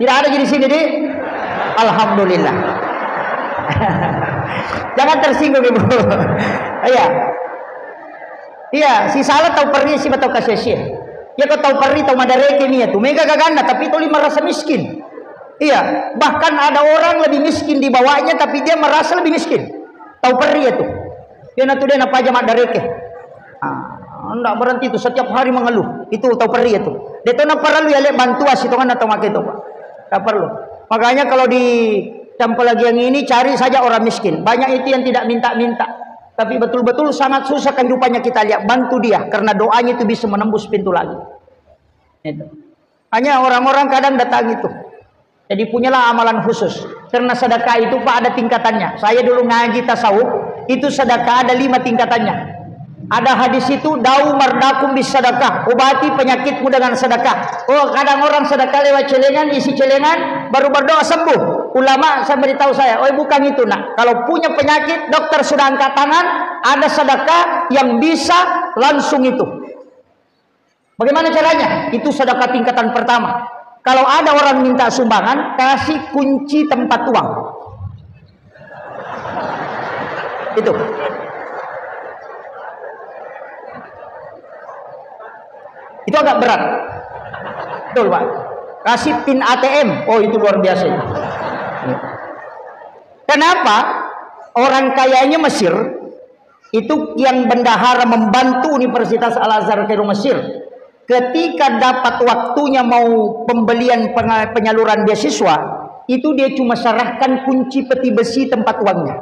[SPEAKER 2] Tidak ada di sini deh. Alhamdulillah. Jangan tersinggung Ibu. Iya. Iya, si salah tahu perri si tahu kasih. Ya kau tahu perri tahu madareke ni itu. Mega gagana tapi itu 5 rasa miskin. Iya, bahkan ada orang lebih miskin di bawahnya tapi dia merasa lebih miskin. Tahu perri itu. Dia natu dia napa aja madareke. Enggak berhenti itu setiap hari mengeluh. Itu tahu perri itu. Dia tahu nak perlu ya lek bantuan situ kan atau make itu Pak. Tak perlu. Makanya kalau di tempat lagi yang ini cari saja orang miskin. Banyak itu yang tidak minta-minta. Tapi betul-betul sangat susah kehidupannya kita lihat. Bantu dia karena doanya itu bisa menembus pintu lagi. Itu. Hanya orang-orang kadang datang itu. Jadi punyalah amalan khusus. Karena sedekah itu Pak ada tingkatannya. Saya dulu ngaji tasawuf, itu sedekah ada 5 tingkatannya. Ada hadis itu, dau mardakum bis sedekah, obati penyakitmu dengan sedekah. Oh, kadang orang sedekah lewat celengan, isi celengan, baru berdoa sembuh. Ulama saya beritahu saya, oh bukan itu nak. Kalau punya penyakit, dokter sudah angkat tangan, ada sedekah yang bisa langsung itu. Bagaimana caranya? Itu sedekah tingkatan pertama. Kalau ada orang minta sumbangan, kasih kunci tempat uang. Itu. Itu agak berat. Betul Pak. Kasih pin ATM. Oh itu luar biasa. Kenapa? Orang kayanya Mesir itu yang bendahara membantu Universitas Al-Azhar Kairo Mesir. Ketika dapat waktunya mau pembelian penyaluran beasiswa, itu dia cuma serahkan kunci peti besi tempat uangnya.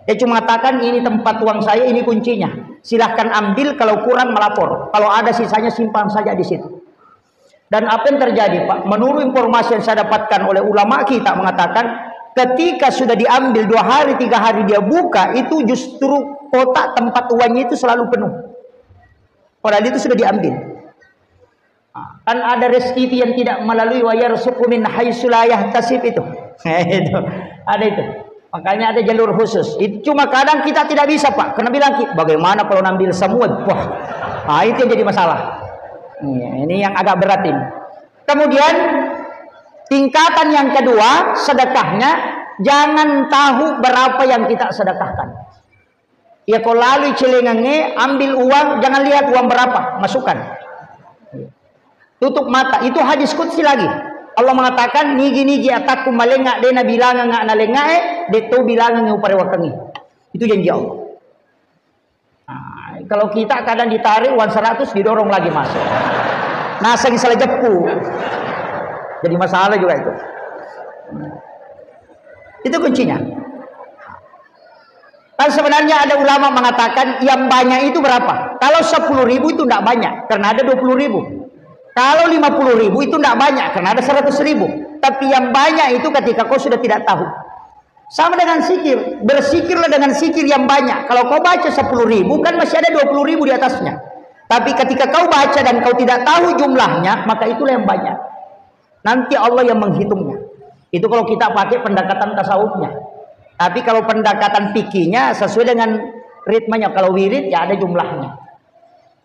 [SPEAKER 2] Dia cuma katakan ini tempat uang saya, ini kuncinya. Silahkan ambil, kalau kurang melapor. Kalau ada sisanya simpan saja di situ. Dan apa yang terjadi Pak? Menurut informasi yang saya dapatkan oleh ulama kita mengatakan, ketika sudah diambil 2 hari 3 hari dia buka, itu justru kotak tempat uangnya itu selalu penuh. Padahal itu sudah diambil. Kan ada rezeki yang tidak melalui wa yarzuqu min haitsu la yahtasib itu. Itu. Ada itu. Makanya ada jalur khusus. Itu cuma kadang kita tidak bisa Pak. Karena bilang bagaimana kalau ngambil semua? Wah. Nah, itu yang jadi masalah. Ini yang agak berat ini. Kemudian tingkatan yang kedua, sedekahnya jangan tahu berapa yang kita sedekahkan. Ya kalau lalu celengannya ambil uang, jangan lihat uang berapa, masukkan. Tutup mata, itu hadis qudsi lagi. Allah mengatakan nigi-nigi ataku malengak dena bilangan ngak nalengae deto bilangan upare wakangi. Itu janji Allah. Nah, kalau kita kadang ditarik uang 100 didorong lagi masuk. Nah, sing salah jepu. Jadi masalah juga itu. Itu kuncinya. Kan sebenarnya ada ulama mengatakan yang banyak itu berapa? Kalau 10.000 itu tidak banyak karena ada 20.000. Kalau 50.000 itu tidak banyak karena ada 100.000. Tapi yang banyak itu ketika kau sudah tidak tahu. Sama dengan zikir, berzikirlah dengan zikir yang banyak. Kalau kau baca 10.000 kan masih ada 20.000 di atasnya. Tapi ketika kau baca dan kau tidak tahu jumlahnya, maka itulah yang banyak. Nanti Allah yang menghitungnya. Itu kalau kita pakai pendekatan tasawufnya. Tapi kalau pendekatan fikihnya sesuai dengan ritmenya. Kalau wirid ya ada jumlahnya.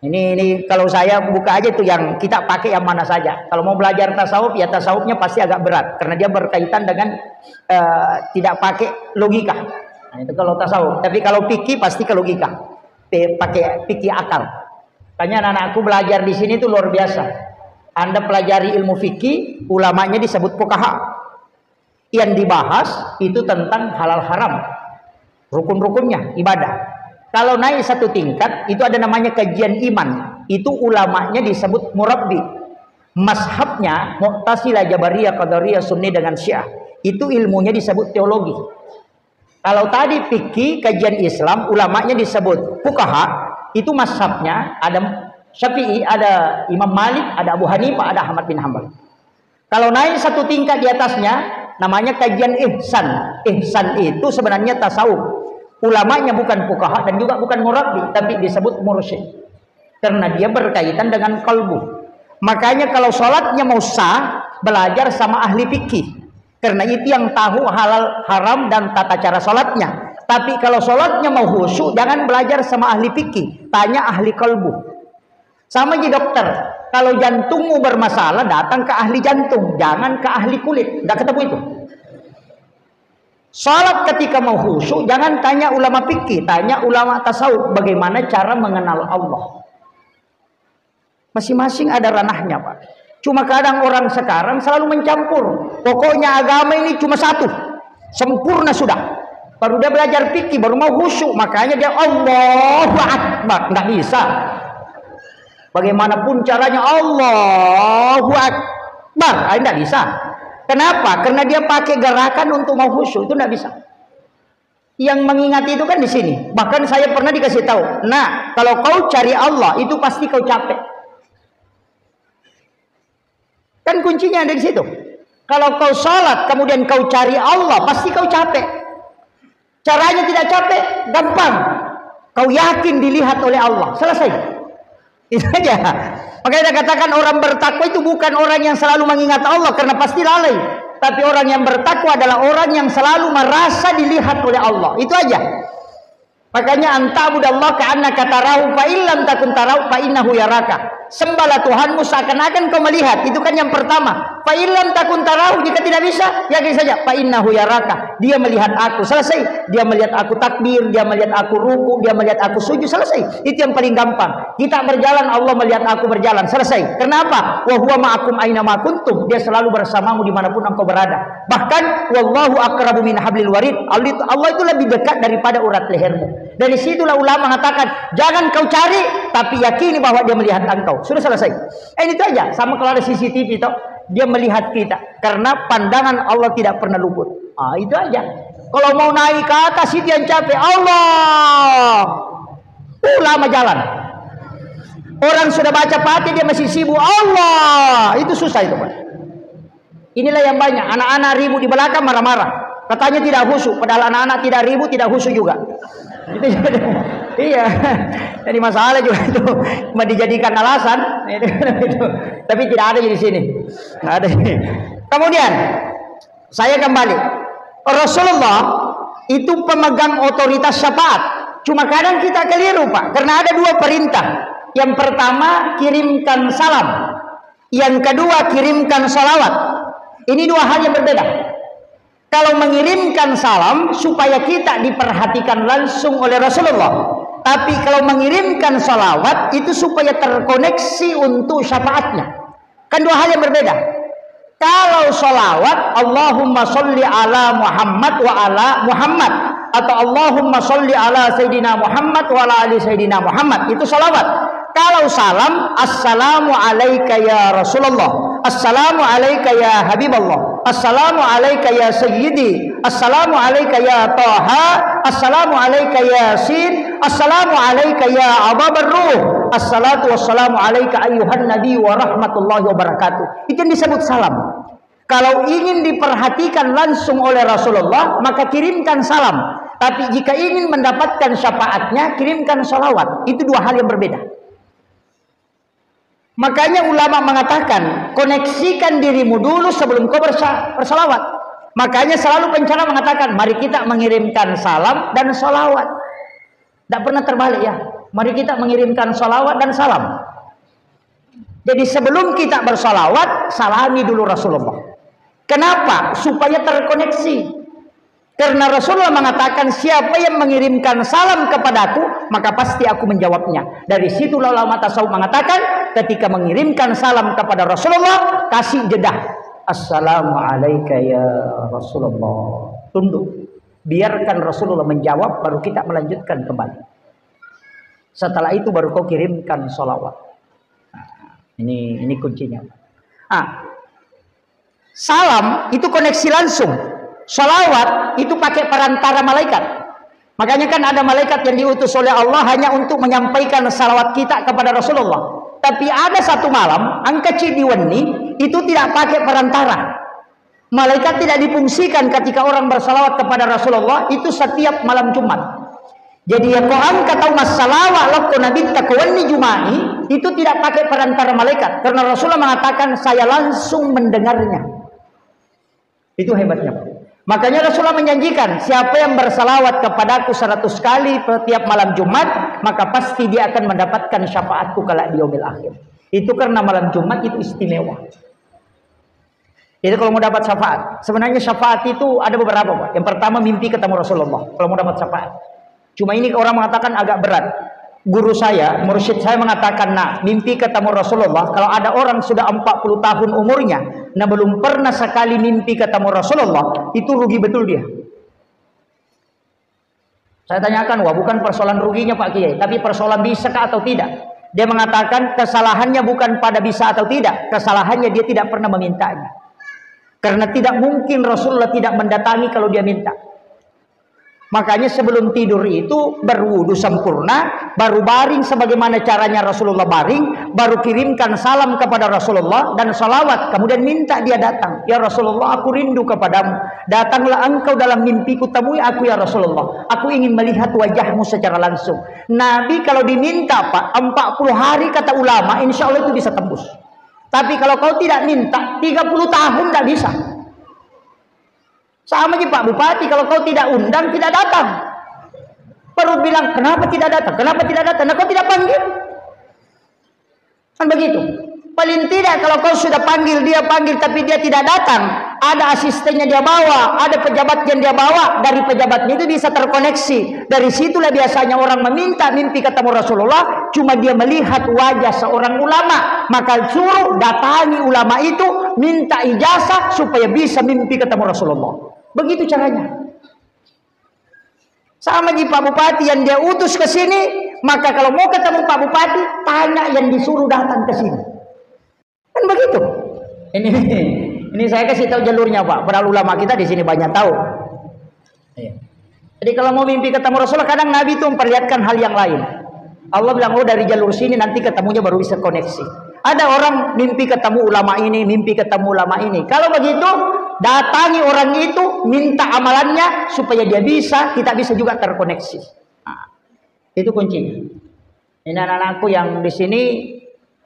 [SPEAKER 2] Ini kalau saya buka aja tuh yang kita pakai yang mana saja. Kalau mau belajar tasawuf ya tasawufnya pasti agak berat karena dia berkaitan dengan tidak pakai logika. Nah, itu kalau tasawuf. Tapi kalau fikih pasti ke logika. Pakai fikih akal. Makanya anak-anakku belajar di sini tuh luar biasa. Anda pelajari ilmu fikih, ulamanya disebut fuqaha. Yang dibahas itu tentang halal haram. Rukun-rukunnya ibadah. Kalau naik satu tingkat, itu ada namanya kajian iman. Itu ulamanya disebut murabbi. Mazhabnya Mu'tazilah, Jabariyah, Qadariyah, Sunni dengan Syiah. Itu ilmunya disebut teologi. Kalau tadi fikih, kajian Islam, ulamanya disebut fuqaha. Itu mazhabnya ada Syafi'i, ada Imam Malik, ada Abu Hanifah, ada Ahmad bin Hanbal. Kalau naik satu tingkat di atasnya, namanya kajian ihsan. Ihsan itu sebenarnya tasawuf. Ulamanya bukan fuqaha dan juga bukan murabbi, tapi disebut mursyid. Karena dia berkaitan dengan kalbu. Makanya kalau sholatnya mau sah, belajar sama ahli fikih. Karena itu yang tahu halal, haram dan tata cara sholatnya. Tapi kalau sholatnya mau khusyuk, jangan belajar sama ahli fikih. Tanya ahli kalbu. Sama aja dokter. Kalau jantungmu bermasalah, datang ke ahli jantung. Jangan ke ahli kulit. Nggak ketemu itu. Salat ketika mau khusyuk jangan tanya ulama fikih, tanya ulama tasawuf bagaimana cara mengenal Allah. Masing-masing ada ranahnya Pak. Cuma kadang orang sekarang selalu mencampur. Pokoknya agama ini cuma satu, sempurna sudah. Baru dia belajar fikih, baru mau khusyuk, makanya dia Allahu Akbar. Nggak bisa. Bagaimanapun caranya Allahu Akbar, nggak bisa. Kenapa? Karena dia pakai gerakan untuk mau khusyuk, itu tidak bisa. Yang mengingat itu kan di sini. Bahkan saya pernah dikasih tahu. Nah, kalau kau cari Allah, itu pasti kau capek. Kan kuncinya ada di situ. Kalau kau sholat kemudian kau cari Allah, pasti kau capek. Caranya tidak capek, gampang. Kau yakin dilihat oleh Allah, selesai. Itu aja. Makanya katakan orang bertakwa itu bukan orang yang selalu mengingat Allah karena pasti lalai. Tapi orang yang bertakwa adalah orang yang selalu merasa dilihat oleh Allah. Itu aja. Makanya anta'budallaha ka'annaka tarahu fa illam takun tarahu fa innahu yaraka. Sembahlah Tuhanmu seakan-akan kau melihat. Itu kan yang pertama. Fa illam takun tarahu, jika tidak bisa, yakin saja fa innahu yaraka. Dia melihat aku, selesai. Dia melihat aku takbir, dia melihat aku ruku, dia melihat aku sujud, selesai. Itu yang paling gampang. Kita berjalan, Allah melihat aku berjalan, selesai. Kenapa? Wa huwa ma'akum aina ma kuntum. Dia selalu bersamamu dimanapun engkau berada. Bahkan wallahu aqrabu min hablil warid. Allah itu lebih dekat daripada urat lehermu. Dari situlah ulama mengatakan, jangan kau cari, tapi yakini bahwa dia melihat engkau. Sudah selesai. Itu aja. Sama kalau ada CCTV itu, dia melihat kita. Karena pandangan Allah tidak pernah luput. Itu aja. Kalau mau naik ke atas itu yang capek. Allah. Ulama jalan. Orang sudah baca Fatihah dia masih sibuk. Allah. Itu susah itu, Pak. Inilah yang banyak. Anak-anak ribut di belakang marah-marah. Katanya tidak khusyuk. Padahal anak-anak tidak ribut, tidak khusyuk juga. Iya, jadi masalah juga itu cuma dijadikan alasan, tapi tidak ada di sini, nggak ada. Kemudian saya kembali, Rasulullah itu pemegang otoritas syafaat. Cuma kadang kita keliru, Pak, karena ada dua perintah. Yang pertama kirimkan salam, yang kedua kirimkan salawat. Ini dua hal yang berbeda. Kalau mengirimkan salam supaya kita diperhatikan langsung oleh Rasulullah. Tapi kalau mengirimkan salawat itu supaya terkoneksi untuk syafaatnya. Kan dua hal yang berbeda. Kalau salawat Allahumma sholli ala Muhammad wa ala Muhammad, atau Allahumma sholli ala Sayyidina Muhammad wa ala ali Sayyidina Muhammad, itu salawat. Kalau salam, assalamu alayka ya Rasulullah, assalamu alayka ya Habiballah, assalamu alayka ya Sayyidi, assalamu alayka ya Taha, assalamu alayka ya Yasin, assalamu alayka ya Ababar Ruh, assalatu wassalamu alayka ayyuhan nabi wa rahmatullahi wa barakatuh. Itu yang disebut salam. Kalau ingin diperhatikan langsung oleh Rasulullah, maka kirimkan salam. Tapi jika ingin mendapatkan syafaatnya, kirimkan salawat. Itu dua hal yang berbeda. Makanya ulama mengatakan, koneksikan dirimu dulu sebelum kau bersalawat. Makanya selalu pencara mengatakan, mari kita mengirimkan salam dan salawat. Tidak pernah terbalik ya. Mari kita mengirimkan salawat dan salam. Jadi sebelum kita bersalawat, salami dulu Rasulullah. Kenapa? Supaya terkoneksi. Karena Rasulullah mengatakan, siapa yang mengirimkan salam kepadaku, maka pasti aku menjawabnya. Dari situlah ulama tasawuf mengatakan, ketika mengirimkan salam kepada Rasulullah, kasih jeda. Assalamualaikum ya Rasulullah. Tunduk. Biarkan Rasulullah menjawab, baru kita melanjutkan kembali. Setelah itu baru kau kirimkan sholawat. Ini kuncinya. Salam itu koneksi langsung. Sholawat itu pakai perantara malaikat. Makanya kan ada malaikat yang diutus oleh Allah hanya untuk menyampaikan salawat kita kepada Rasulullah. Tapi ada satu malam, angka diweni itu tidak pakai perantara. Malaikat tidak difungsikan ketika orang bersalawat kepada Rasulullah itu setiap malam Jumat. Jadi ya Quran kata masalawat laku nabi takwani jumai itu tidak pakai perantara malaikat karena Rasulullah mengatakan saya langsung mendengarnya. Itu hebatnya. Makanya Rasulullah menjanjikan siapa yang bersalawat kepadaku 100 kali setiap malam Jumat, maka pasti dia akan mendapatkan syafaatku kelak di yaumil akhir. Itu karena malam Jumat itu istimewa. Jadi kalau mau dapat syafaat, sebenarnya syafaat itu ada beberapa, Pak. Yang pertama mimpi ketemu Rasulullah kalau mau dapat syafaat. Cuma ini orang mengatakan agak berat. Guru saya, mursyid saya mengatakan, nah mimpi ketemu Rasulullah, kalau ada orang sudah 40 tahun umurnya, nah belum pernah sekali mimpi ketemu Rasulullah, itu rugi betul dia. Saya tanyakan, wah bukan persoalan ruginya Pak Kiai, tapi persoalan bisa atau tidak. Dia mengatakan kesalahannya bukan pada bisa atau tidak, kesalahannya dia tidak pernah memintanya. Karena tidak mungkin Rasulullah tidak mendatangi kalau dia minta. Makanya sebelum tidur itu berwudu sempurna, baru baring sebagaimana caranya Rasulullah baring, baru kirimkan salam kepada Rasulullah dan salawat, kemudian minta dia datang. Ya Rasulullah, aku rindu kepadamu. Datanglah engkau dalam mimpiku, temui aku ya Rasulullah. Aku ingin melihat wajahmu secara langsung. Nabi kalau diminta Pak, 40 hari kata ulama, insya Allah itu bisa tembus. Tapi kalau kau tidak minta, 30 tahun tidak bisa. Sama aja Pak Bupati, kalau kau tidak undang, tidak datang. Baru bilang, kenapa tidak datang? Kenapa tidak datang? Nah, kau tidak panggil. Kan begitu. Paling tidak kalau kau sudah panggil, dia panggil tapi dia tidak datang, ada asistennya dia bawa, ada pejabat yang dia bawa, dari pejabatnya itu bisa terkoneksi. Dari situlah biasanya orang meminta mimpi ketemu Rasulullah, cuma dia melihat wajah seorang ulama, maka suruh datangi ulama itu, minta ijazah supaya bisa mimpi ketemu Rasulullah. Begitu caranya. Sama di Pak Bupati yang dia utus ke sini, maka kalau mau ketemu Pak Bupati, tanya yang disuruh datang ke sini. Kan begitu. Ini saya kasih tahu jalurnya Pak. Para ulama kita di sini banyak tahu. Jadi kalau mau mimpi ketemu Rasulullah, kadang Nabi itu memperlihatkan hal yang lain. Allah bilang, oh dari jalur sini nanti ketemunya baru bisa koneksi. Ada orang mimpi ketemu ulama ini, mimpi ketemu ulama ini. Kalau begitu, datangi orang itu, minta amalannya supaya dia bisa, kita bisa juga terkoneksi. Nah, itu kuncinya. Ini anak-anakku yang di sini,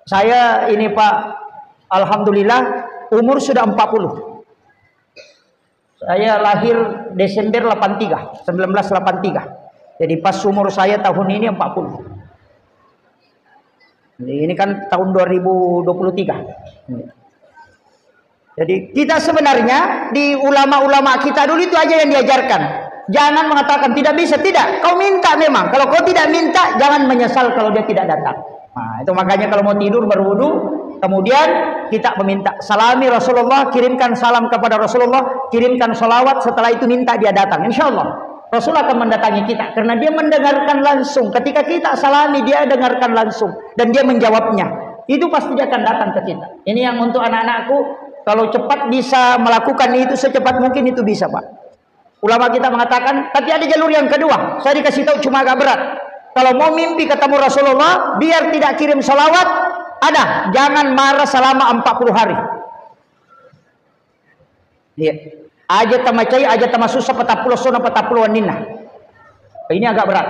[SPEAKER 2] saya ini Pak, alhamdulillah umur sudah 40. Saya lahir Desember 83, 1983. Jadi pas umur saya tahun ini 40. Ini kan tahun 2023. Jadi kita sebenarnya di ulama-ulama kita dulu itu aja yang diajarkan. Jangan mengatakan tidak bisa, tidak. Kau minta memang. Kalau kau tidak minta, jangan menyesal kalau dia tidak datang. Nah, itu makanya kalau mau tidur berwudu, kemudian kita meminta salami Rasulullah, kirimkan salam kepada Rasulullah, kirimkan salawat, setelah itu minta dia datang. Insya Allah Rasul akan mendatangi kita karena dia mendengarkan langsung. Ketika kita salami, dia dengarkan langsung dan dia menjawabnya. Itu pasti dia akan datang ke kita. Ini yang untuk anak-anakku, kalau cepat bisa melakukan itu secepat mungkin itu bisa Pak. Ulama kita mengatakan, tapi ada jalur yang kedua. Saya dikasih tahu cuma agak berat. Kalau mau mimpi ketemu Rasulullah, biar tidak kirim salawat, ada, jangan marah selama 40 hari. Lihat. Aja tamacai, aja tamasusah 40 sona 40 nina. Ini agak berat.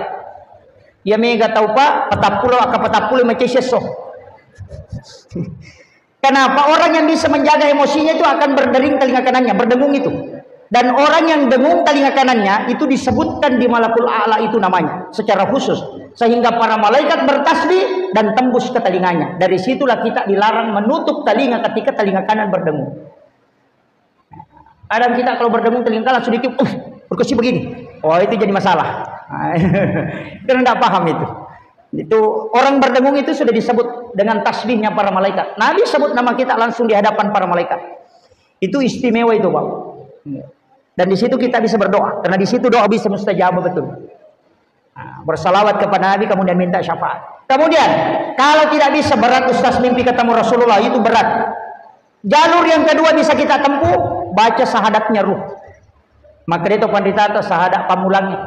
[SPEAKER 2] Ya mega tahu Pak, 40 aka 40 macai seso. Kenapa? Orang yang bisa menjaga emosinya itu akan berdering telinga kanannya, berdengung itu. Dan orang yang dengung telinga kanannya itu disebutkan di Malakul A'la itu namanya secara khusus, sehingga para malaikat bertasbih dan tembus ke telinganya. Dari situlah kita dilarang menutup telinga ketika telinga kanan berdengung. Kadang kita kalau berdengung telinga kanan sedikit, berkesi begini. Oh itu jadi masalah. Karena tidak paham itu. Itu orang berdengung itu sudah disebut dengan tasbihnya para malaikat. Nabi sebut nama kita langsung di hadapan para malaikat. Itu istimewa itu Pak. Dan di situ kita bisa berdoa, karena di situ doa bisa mustajab betul. Bersalawat kepada Nabi kemudian minta syafaat. Kemudian kalau tidak bisa, berat Ustaz mimpi ketemu Rasulullah, itu berat. Jalur yang kedua bisa kita tempuh, baca syahadatnya ruh. Maka itu pandita atau syahadat pamulangi.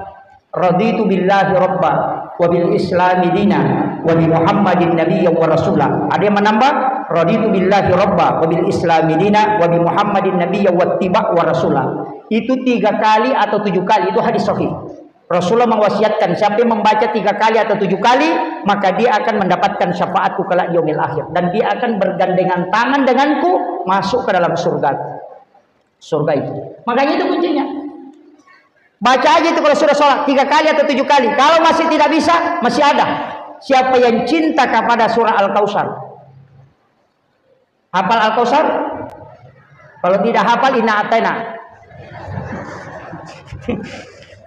[SPEAKER 2] Raditu billahi rabba wa bil islami dina wa bi Muhammadin nabiyyan wa rasula. Ada yang menambah raditu billahi rabba wa bil islami dina wa bi Muhammadin nabiyyan wa tiba wa rasula. Itu 3 kali atau 7 kali, itu hadis sahih. Rasulullah mewasiatkan siapa yang membaca 3 kali atau 7 kali, maka dia akan mendapatkan syafaatku kelak di yaumil akhir, dan dia akan bergandengan tangan denganku masuk ke dalam surga. Surga itu. Makanya itu kuncinya. Baca aja itu kalau sudah sholat 3 kali atau 7 kali. Kalau masih tidak bisa, masih ada. Siapa yang cinta kepada surah Al-Kautsar? Hafal Al-Kautsar? Kalau tidak hafal, Inna Atayna.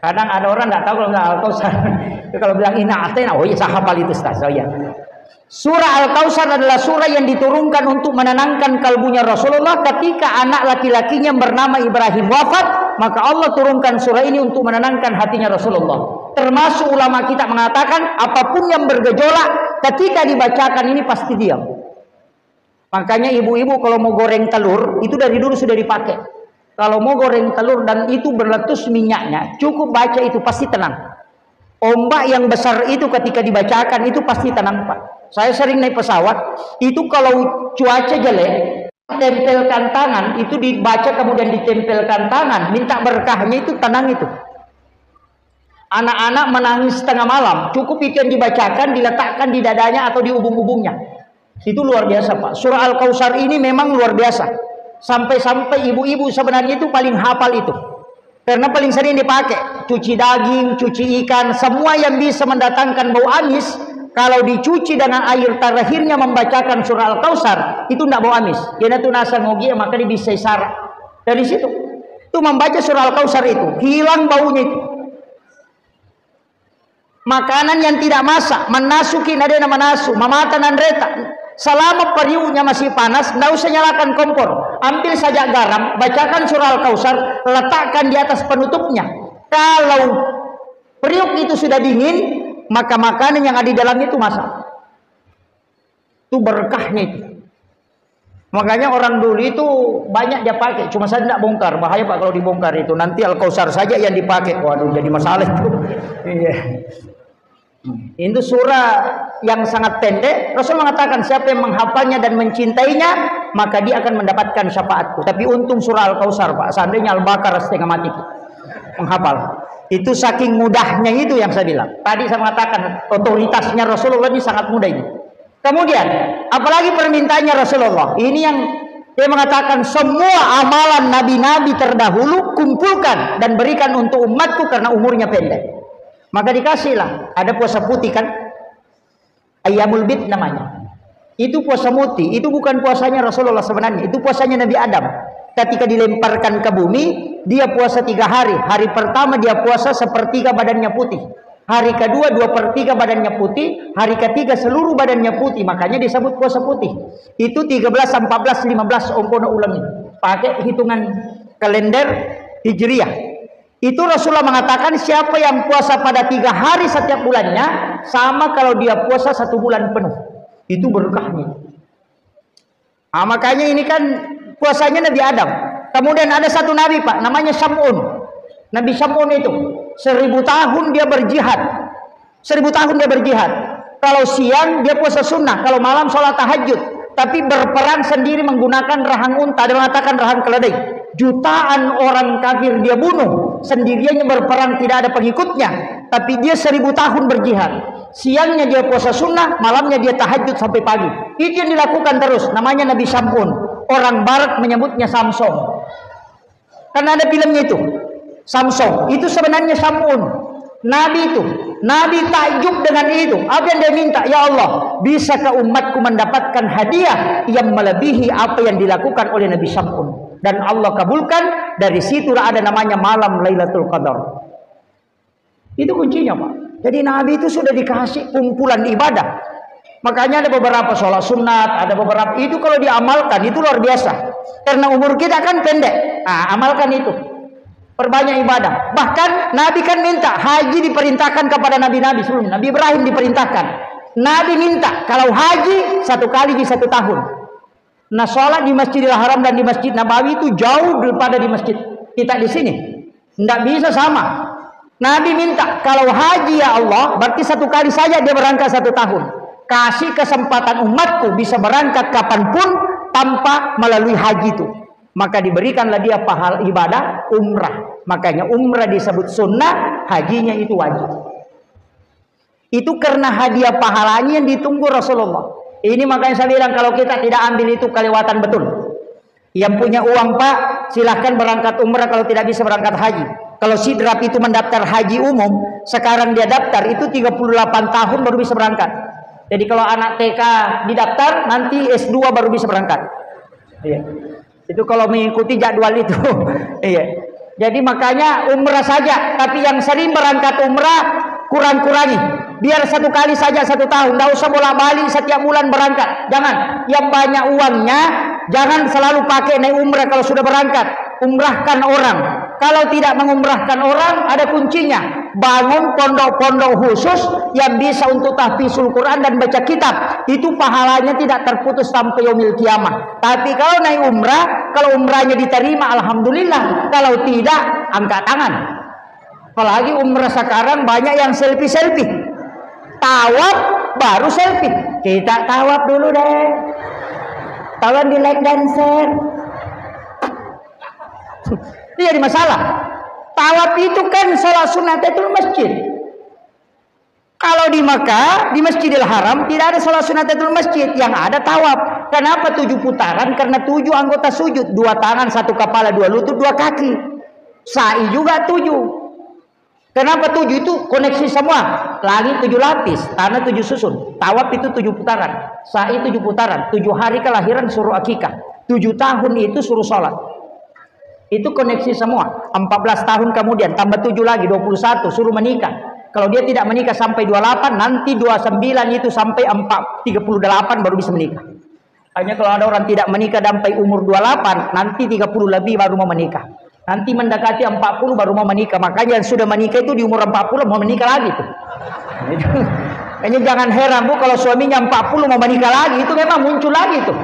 [SPEAKER 2] Kadang ada orang tidak tahu kalau bilang Al-Kautsar. Kalau bilang Inna Atayna, oh iya saya hafal itu Ustaz. Oh iya. Surah Al-Kautsar adalah surah yang diturunkan untuk menenangkan kalbunya Rasulullah ketika anak laki-lakinya bernama Ibrahim wafat, maka Allah turunkan surah ini untuk menenangkan hatinya Rasulullah. Termasuk ulama kita mengatakan apapun yang bergejolak ketika dibacakan ini pasti diam. Makanya ibu-ibu kalau mau goreng telur itu dari dulu sudah dipakai. Kalau mau goreng telur dan itu berletus minyaknya, cukup baca itu pasti tenang. Ombak yang besar itu ketika dibacakan itu pasti tenang, Pak. Saya sering naik pesawat, itu kalau cuaca jelek, tempelkan tangan, itu dibaca kemudian ditempelkan tangan, minta berkahnya itu tenang itu. Anak-anak menangis setengah malam, cukup itu yang dibacakan, diletakkan di dadanya atau di ubung-ubungnya. Itu luar biasa, Pak. Surah Al-Kautsar ini memang luar biasa. Sampai-sampai ibu-ibu sebenarnya itu paling hafal itu. Karena paling sering dipakai. Cuci daging, cuci ikan, semua yang bisa mendatangkan bau amis, kalau dicuci dengan air terakhirnya membacakan surah Al-Kautsar, itu tidak bau amis. Dia itu nasa ngogi, maka dia bisa isyarat. Dari situ. Itu membaca surah Al-Kautsar itu, hilang baunya itu. Makanan yang tidak masak, menasukin ada yang menasu, mematanan reta. Selama periuknya masih panas, tidak usah nyalakan kompor. Ambil saja garam, bacakan surah Al-Kautsar, letakkan di atas penutupnya. Kalau periuk itu sudah dingin, maka makanan yang ada di dalamnya itu masak. Itu berkahnya itu. Makanya orang dulu itu banyak dia pakai. Cuma saya tidak bongkar. Bahaya, Pak, kalau dibongkar itu. Nanti Al-Kautsar saja yang dipakai. Waduh, jadi masalah itu. Iya. Itu surah yang sangat pendek. Rasul mengatakan siapa yang menghafalnya dan mencintainya, maka dia akan mendapatkan syafaatku. Tapi untung surah Al-Kautsar, Pak. Seandainya Al-Baqarah setengah mati menghafal. Itu saking mudahnya itu yang saya bilang. Tadi saya mengatakan otoritasnya Rasulullah ini sangat mudah ini. Kemudian apalagi permintaannya Rasulullah. Ini yang dia mengatakan semua amalan nabi-nabi terdahulu kumpulkan dan berikan untuk umatku karena umurnya pendek. Maka dikasihlah, ada puasa putih kan, Ayyamul Bid namanya. Itu puasa putih, itu bukan puasanya Rasulullah sebenarnya, itu puasanya Nabi Adam. Ketika dilemparkan ke bumi, dia puasa 3 hari. Hari pertama dia puasa sepertiga badannya putih. Hari kedua 2/3 badannya putih. Hari ketiga seluruh badannya putih. Makanya disebut puasa putih. Itu 13, 14, 15 ompono ulangi. Pakai hitungan kalender Hijriah. Itu Rasulullah mengatakan siapa yang puasa pada 3 hari setiap bulannya, sama kalau dia puasa 1 bulan penuh. Itu berkahnya. Makanya ini kan puasanya Nabi Adam. Kemudian ada satu nabi, Pak, namanya Syam'un. Nabi Syam'un itu 1000 tahun dia berjihad. 1000 tahun dia berjihad. Kalau siang dia puasa sunnah, kalau malam sholat tahajud. Tapi berperang sendiri menggunakan rahang unta, dia mengatakan rahang keledai. Jutaan orang kafir dia bunuh, sendiriannya berperang, tidak ada pengikutnya. Tapi dia 1000 tahun berjihad. Siangnya dia puasa sunnah, malamnya dia tahajud sampai pagi. Itu yang dilakukan terus. Namanya Nabi Syam'un. Orang Barat menyebutnya Samsung. Karena ada filmnya itu. Samsung. Itu sebenarnya Syam'un. Nabi itu. Nabi takjub dengan itu. Apa yang dia minta? Ya Allah, bisakah umatku mendapatkan hadiah yang melebihi apa yang dilakukan oleh Nabi Syam'un? Dan Allah kabulkan. Dari situlah ada namanya malam Lailatul Qadar. Itu kuncinya, Pak. Jadi Nabi itu sudah dikasih kumpulan ibadah. Makanya ada beberapa sholat sunat, ada beberapa itu kalau diamalkan itu luar biasa. Karena umur kita kan pendek. Amalkan itu. Perbanyak ibadah. Bahkan Nabi kan minta haji diperintahkan kepada nabi-nabi sebelum. Nabi Ibrahim diperintahkan. Nabi minta kalau haji 1 kali di 1 tahun. Nah, sholat di Masjidil Haram dan di Masjid Nabawi itu jauh daripada di masjid kita di sini. Tidak bisa sama. Nabi minta kalau haji ya Allah, berarti 1 kali saja dia berangkat 1 tahun. Kasih kesempatan umatku bisa berangkat kapanpun tanpa melalui haji itu. Maka diberikanlah dia pahala ibadah umrah. Makanya umrah disebut sunnah, hajinya itu wajib. Itu karena hadiah pahalanya yang ditunggu Rasulullah. Ini makanya saya bilang kalau kita tidak ambil itu kelewatan betul. Yang punya uang, Pak, silahkan berangkat umrah kalau tidak bisa berangkat haji. Kalau sidrap itu mendaftar haji umum, sekarang dia daftar itu 38 tahun baru bisa berangkat. Jadi kalau anak TK didaftar, nanti S2 baru bisa berangkat. Iya. Itu kalau mengikuti jadwal itu. Iya. Jadi makanya umrah saja. Tapi yang sering berangkat umrah kurang-kurangi. Biar 1 kali saja 1 tahun. Tidak usah bolak-balik setiap bulan berangkat. Jangan. Yang banyak uangnya jangan selalu pakai naik umrah kalau sudah berangkat. Umrahkan orang. Kalau tidak mengumrahkan orang ada kuncinya. bangun pondok-pondok khusus yang bisa untuk tahfizul Quran dan baca kitab. Itu pahalanya tidak terputus sampai yaumil kiamah. Tapi kalau naik umrah, kalau umrahnya diterima, alhamdulillah. Kalau tidak, angkat tangan. Apalagi umrah sekarang banyak yang selfie-selfie. Tawaf baru selfie. Kita tawaf dulu deh. Tolong di like dan share. Ini jadi masalah. Tawaf itu kan salat sunnatul masjid. Kalau di Makkah, di Masjidil Haram tidak ada salat sunnatul masjid, yang ada tawaf. Kenapa 7 putaran? Karena 7 anggota sujud, 2 tangan, 1 kepala, 2 lutut, 2 kaki. Sa'i juga 7. Kenapa 7 itu koneksi semua? Langit 7 lapis, tanah 7 susun. Tawaf itu 7 putaran, sa'i 7 putaran. 7 hari kelahiran suruh akikah. 7 tahun itu suruh sholat. Itu koneksi semua. 14 tahun kemudian tambah 7 lagi 21 suruh menikah. Kalau dia tidak menikah sampai 28, nanti 29 itu sampai 38 baru bisa menikah. Hanya kalau ada orang tidak menikah sampai umur 28, nanti 30 lebih baru mau menikah. Nanti mendekati 40 baru mau menikah. Makanya yang sudah menikah itu di umur 40 mau menikah lagi tuh. Kayaknya jangan heran Bu kalau suaminya 40 mau menikah lagi, itu memang muncul lagi tuh.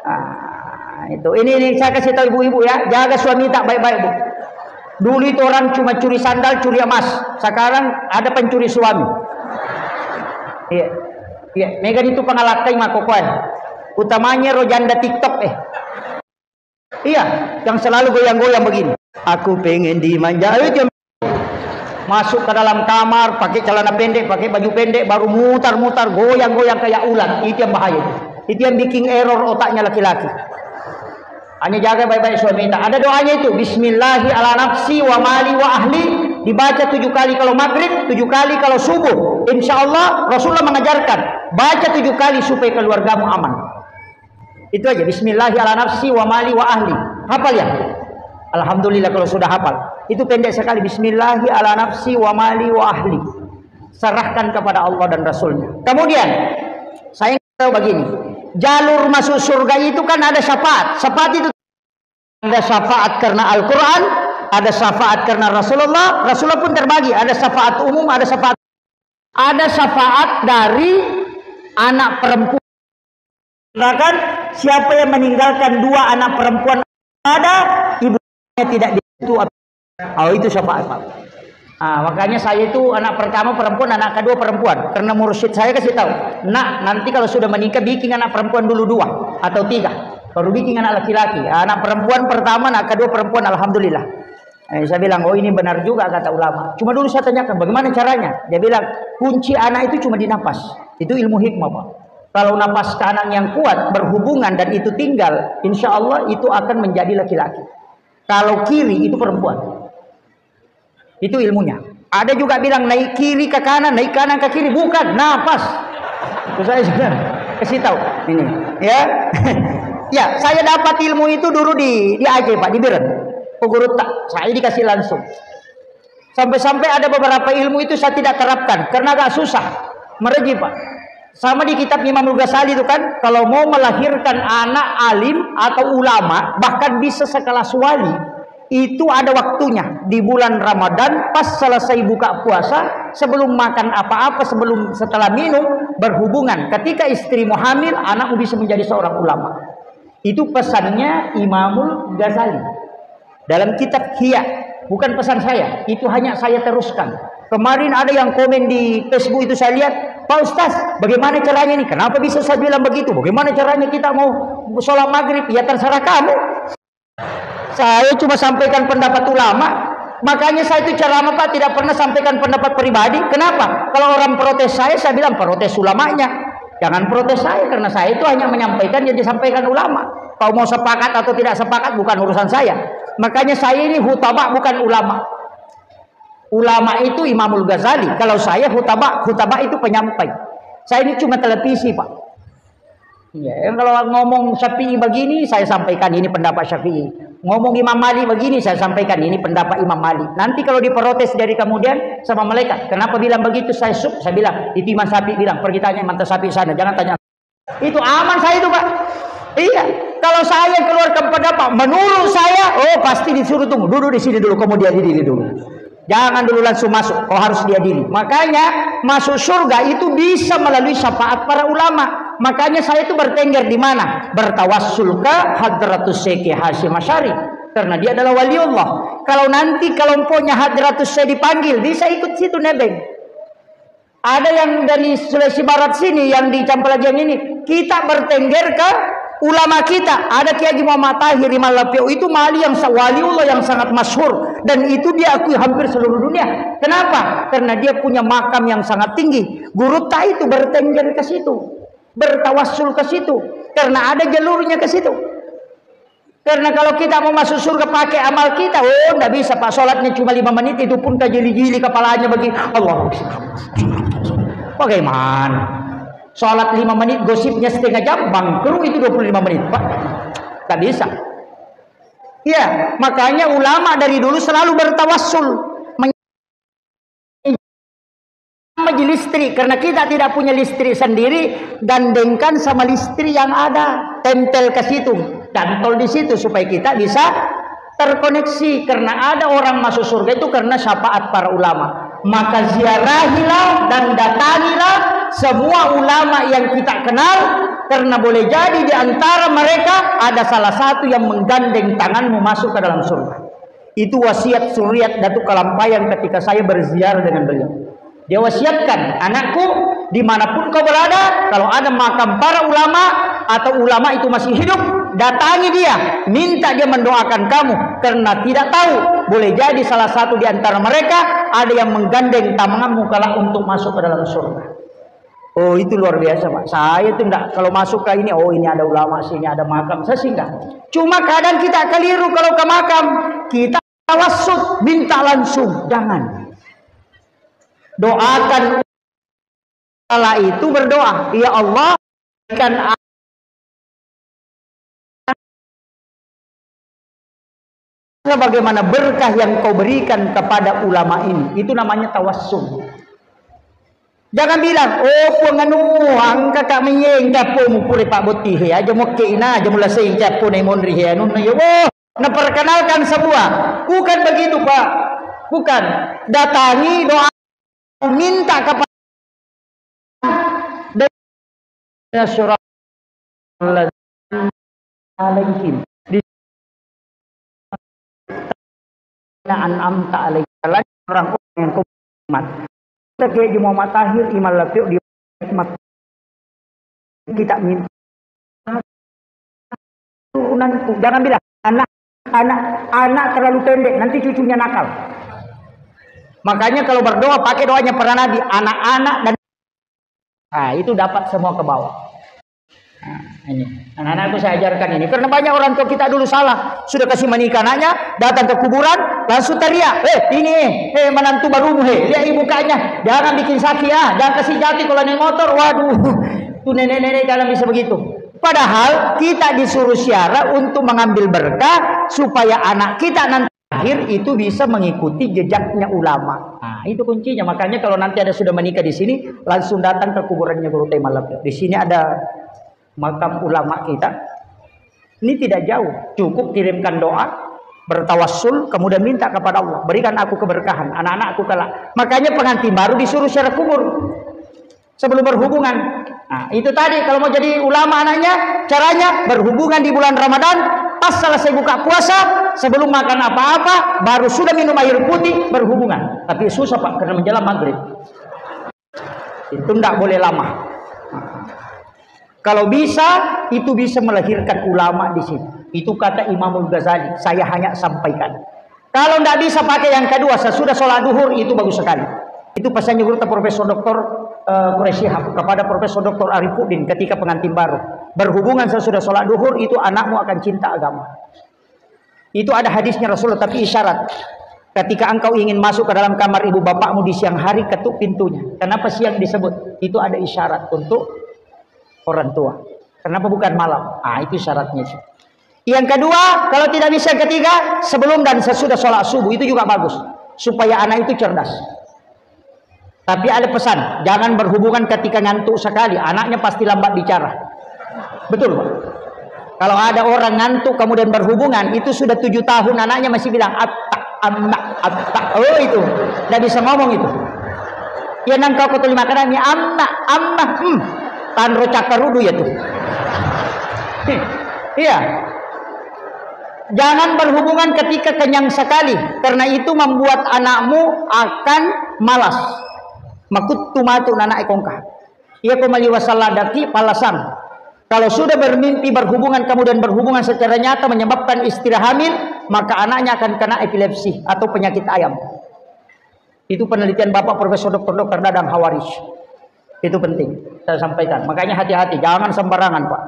[SPEAKER 2] Nah, itu ini saya kasih tahu ibu-ibu ya, jaga suami tak baik-baik Bu. Dulu itu orang cuma curi sandal, curi emas. Sekarang ada pencuri suami. Iya. Iya, Megan itu pengalakai makokoy. Utamanya rojanda TikTok Iya, yang selalu goyang-goyang begini. Aku pengen dimanja. Masuk ke dalam kamar, pakai celana pendek, pakai baju pendek, baru mutar-mutar, goyang-goyang kayak ular. Itu yang bahaya. Itu yang bikin error otaknya laki-laki. Hanya jaga baik-baik suami kita. Ada doanya itu. Bismillahi ala nafsi wa mali wa ahli. Dibaca 7 kali kalau maghrib, 7 kali kalau subuh. Insya Allah Rasulullah mengajarkan. Baca 7 kali supaya keluargamu aman. Itu aja. Bismillahi ala nafsi wa mali wa ahli. Hafal ya? Alhamdulillah kalau sudah hafal. Itu pendek sekali. Bismillahi ala nafsi wa mali wa ahli. Serahkan kepada Allah dan Rasulnya. Kemudian saya tahu begini. Jalur masuk surga itu kan ada syafaat. Syafaat itu ada syafaat karena Al-Quran, ada syafaat karena Rasulullah. Rasulullah pun terbagi. Ada syafaat umum, ada syafaat dari anak perempuan. Kan siapa yang meninggalkan 2 anak perempuan ada, ibunya tidak ditu. Oh itu syafaat Pak. Makanya saya itu anak pertama perempuan, anak kedua perempuan. Karena mursyid saya kasih tahu, nak nanti kalau sudah menikah bikin anak perempuan dulu 2 atau 3, baru bikin anak laki-laki. Anak perempuan pertama, anak kedua perempuan, alhamdulillah. Saya bilang, oh ini benar juga kata ulama. Cuma dulu saya tanyakan bagaimana caranya. Dia bilang kunci anak itu cuma di napas. Itu ilmu hikmah Pak. Kalau napas kanan yang kuat berhubungan dan itu tinggal, insya Allah itu akan menjadi laki-laki. Kalau kiri itu perempuan. Itu ilmunya. Ada juga bilang naik kiri ke kanan, naik kanan ke kiri, bukan napas. Itu saya sudah kasih tahu ini, ya. Ya, saya dapat ilmu itu dulu di Aceh Pak, di Biren. Pegurut tak, saya dikasih langsung. Sampai-sampai ada beberapa ilmu itu saya tidak terapkan karena agak susah, mereji Pak. Sama di kitab Imamul Ghazali itu kan, kalau mau melahirkan anak alim atau ulama, bahkan bisa sekelas wali, itu ada waktunya di bulan Ramadan pas selesai buka puasa, sebelum makan apa-apa, setelah minum berhubungan. Ketika istrimu hamil, anakmu bisa menjadi seorang ulama. Itu pesannya Imamul Ghazali dalam kitab Hiya. Bukan pesan saya, itu hanya saya teruskan. Kemarin ada yang komen di Facebook itu saya lihat, Pak Ustaz, bagaimana caranya ini? Kenapa bisa saya bilang begitu? Bagaimana caranya kita mau sholat maghrib? Ya terserah kamu. Saya cuma sampaikan pendapat ulama. Makanya saya itu ceramah Pak tidak pernah sampaikan pendapat pribadi. Kenapa? Kalau orang protes saya bilang protes ulamanya. Jangan protes saya, karena saya itu hanya menyampaikan yang disampaikan ulama. Kalau mau sepakat atau tidak sepakat bukan urusan saya. Makanya saya ini hutaba bukan ulama. Ulama itu Imamul Ghazali. Kalau saya hutaba itu penyampai. Saya ini cuma televisi Pak. Ya, kalau ngomong Syafi'i begini, saya sampaikan ini pendapat Syafi'i. Ngomong Imam Malik begini, saya sampaikan ini pendapat Imam Malik. Nanti kalau diprotes dari kemudian sama malaikat, kenapa bilang begitu? Saya bilang, itu Imam Syafi'i bilang, pergi tanya Imam Syafi'i sana, jangan tanya. Itu aman saya itu Pak. Iya, kalau saya keluarkan pendapat menurut saya, oh pasti disuruh tunggu, duduk di sini dulu, kemudian diri dulu. Jangan dulu langsung masuk, kau harus diadili. Makanya masuk surga itu bisa melalui syafaat para ulama. Makanya saya itu bertengger di mana? Bertawassul ke Hadratus Syekh Hasyim Asy'ari, karena dia adalah waliullah. Kalau nanti punya Hadratus Syekh dipanggil, bisa ikut situ nebeng. Ada yang dari Sulawesi Barat sini, yang di Campelagian ini, kita bertengger ke ulama kita. Ada Kiai Haji Muhammad Tahir Imam Lapio, itu waliullah yang sangat masyhur, dan itu dia akui hampir seluruh dunia. Kenapa? Karena dia punya makam yang sangat tinggi. Guru Ta itu bertengger ke situ, bertawassul ke situ, karena ada jalurnya ke situ. Karena kalau kita mau masuk surga pakai amal kita, enggak bisa Pak. Sholatnya cuma 5 menit, itu pun kejeli-jeli kepalanya bagi Allah. Bagaimana? Sholat 5 menit, gosipnya setengah jam, bangkrut itu 25 menit Pak. Tak bisa. Ya, makanya ulama dari dulu selalu bertawassul. Majelis listrik, karena kita tidak punya listrik sendiri, gandengkan sama listrik yang ada, tempel ke situ, cantol di situ supaya kita bisa terkoneksi. Karena ada orang masuk surga itu karena syafaat para ulama. Maka ziarahilah dan datangilah semua ulama yang kita kenal, karena boleh jadi di antara mereka ada salah satu yang menggandeng tanganmu masuk ke dalam surga. Itu wasiat Suryat Datuk Kalampayan ketika saya berziarah dengan beliau. Dia wasiatkan, anakku, dimanapun kau berada, kalau ada makam para ulama atau ulama itu masih hidup, datangi dia, minta dia mendoakan kamu, karena tidak tahu, boleh jadi salah satu di antara mereka ada yang menggandeng tanganmu kala untuk masuk ke dalam surga. Oh, itu luar biasa Pak. Saya itu enggak, kalau masuk ke ini, oh ini ada ulama, sini ada makam, saya sih enggak. Cuma kadang kita keliru kalau ke makam, kita tawassul, minta langsung, jangan. Doakan Allah itu berdoa, ya Allah, berikan bagaimana berkah yang kau berikan kepada ulama ini. Itu namanya tawassul. Jangan bilang, oh penganu angka kami yang capo mukuri Pak Boti he aja mau keina aja mula sing capo nei monri he anu ya oh na perkenalkan semua. Bukan begitu Pak. Bukan. Datangi, doa, minta kepada surah alaihim di an'amta alaihim, orang yang kau umat. Kiai Haji Muhammad Tahir Imam Lapio di kita minta turunanku. Jangan bilang anak terlalu pendek, nanti cucunya nakal. Makanya kalau berdoa pakai doanya para nabi, anak-anak dan itu dapat semua ke bawah. Nah, ini anak-anakku saya ajarkan ini, karena banyak orang tua kita dulu salah, sudah kasih menikah anaknya, datang ke kuburan langsung teriak, ini menantu barumu, lihat ibukanya, jangan bikin sakit ya, jangan kasih jati kalau naik motor, waduh, tuh nenek-nenek jangan bisa begitu. Padahal kita disuruh syarah untuk mengambil berkah supaya anak kita nanti akhir itu bisa mengikuti jejaknya ulama. Nah, itu kuncinya. Makanya kalau nanti ada sudah menikah di sini, langsung datang ke kuburannya Guru Teh Malam. Di sini ada makam ulama kita. Ini tidak jauh, cukup kirimkan doa, bertawassul, kemudian minta kepada Allah, berikan aku keberkahan, anak-anakku kelak. Makanya pengantin baru disuruh syarah kubur sebelum berhubungan. Nah, itu tadi kalau mau jadi ulama anaknya, caranya berhubungan di bulan Ramadan, pas selesai buka puasa, sebelum makan apa-apa, baru sudah minum air putih, berhubungan. Tapi susah Pak, karena menjelang maghrib. Itu tidak boleh lama. Kalau bisa, itu bisa melahirkan ulama di sini. Itu kata Imamul Ghazali, saya hanya sampaikan. Kalau tidak bisa pakai yang kedua, sesudah sholat duhur, itu bagus sekali. Itu pesannya guru Profesor Dr. Quraisy Shihab kepada Profesor Dr. Arifuddin ketika pengantin baru. Berhubungan sesudah sholat duhur, itu anakmu akan cinta agama. Itu ada hadisnya Rasulullah, tapi isyarat. Ketika engkau ingin masuk ke dalam kamar ibu bapakmu di siang hari, ketuk pintunya. Kenapa siang disebut? Itu ada isyarat untuk orang tua. Kenapa bukan malam? Itu syaratnya. Yang kedua, kalau tidak bisa ketiga, sebelum dan sesudah sholat subuh, itu juga bagus. Supaya anak itu cerdas. Tapi ada pesan, jangan berhubungan ketika ngantuk sekali. Anaknya pasti lambat bicara. Betul Pak? Kalau ada orang ngantuk kemudian berhubungan, itu sudah 7 tahun anaknya masih bilang atak, Oh itu, tidak bisa ngomong itu. Ya nang kau ketuli makanan ni amma tan rocak karudu ya tuh. Iya. Jangan berhubungan ketika kenyang sekali, karena itu membuat anakmu akan malas. Makut tumatu nana ekongka. Ia kembali wasalladaki palasan. Kalau sudah bermimpi berhubungan kemudian berhubungan secara nyata menyebabkan istri hamil, maka anaknya akan kena epilepsi atau penyakit ayam. Itu penelitian Bapak Profesor Dr. Dadang Hawaris. Itu penting saya sampaikan. Makanya hati-hati, jangan sembarangan Pak.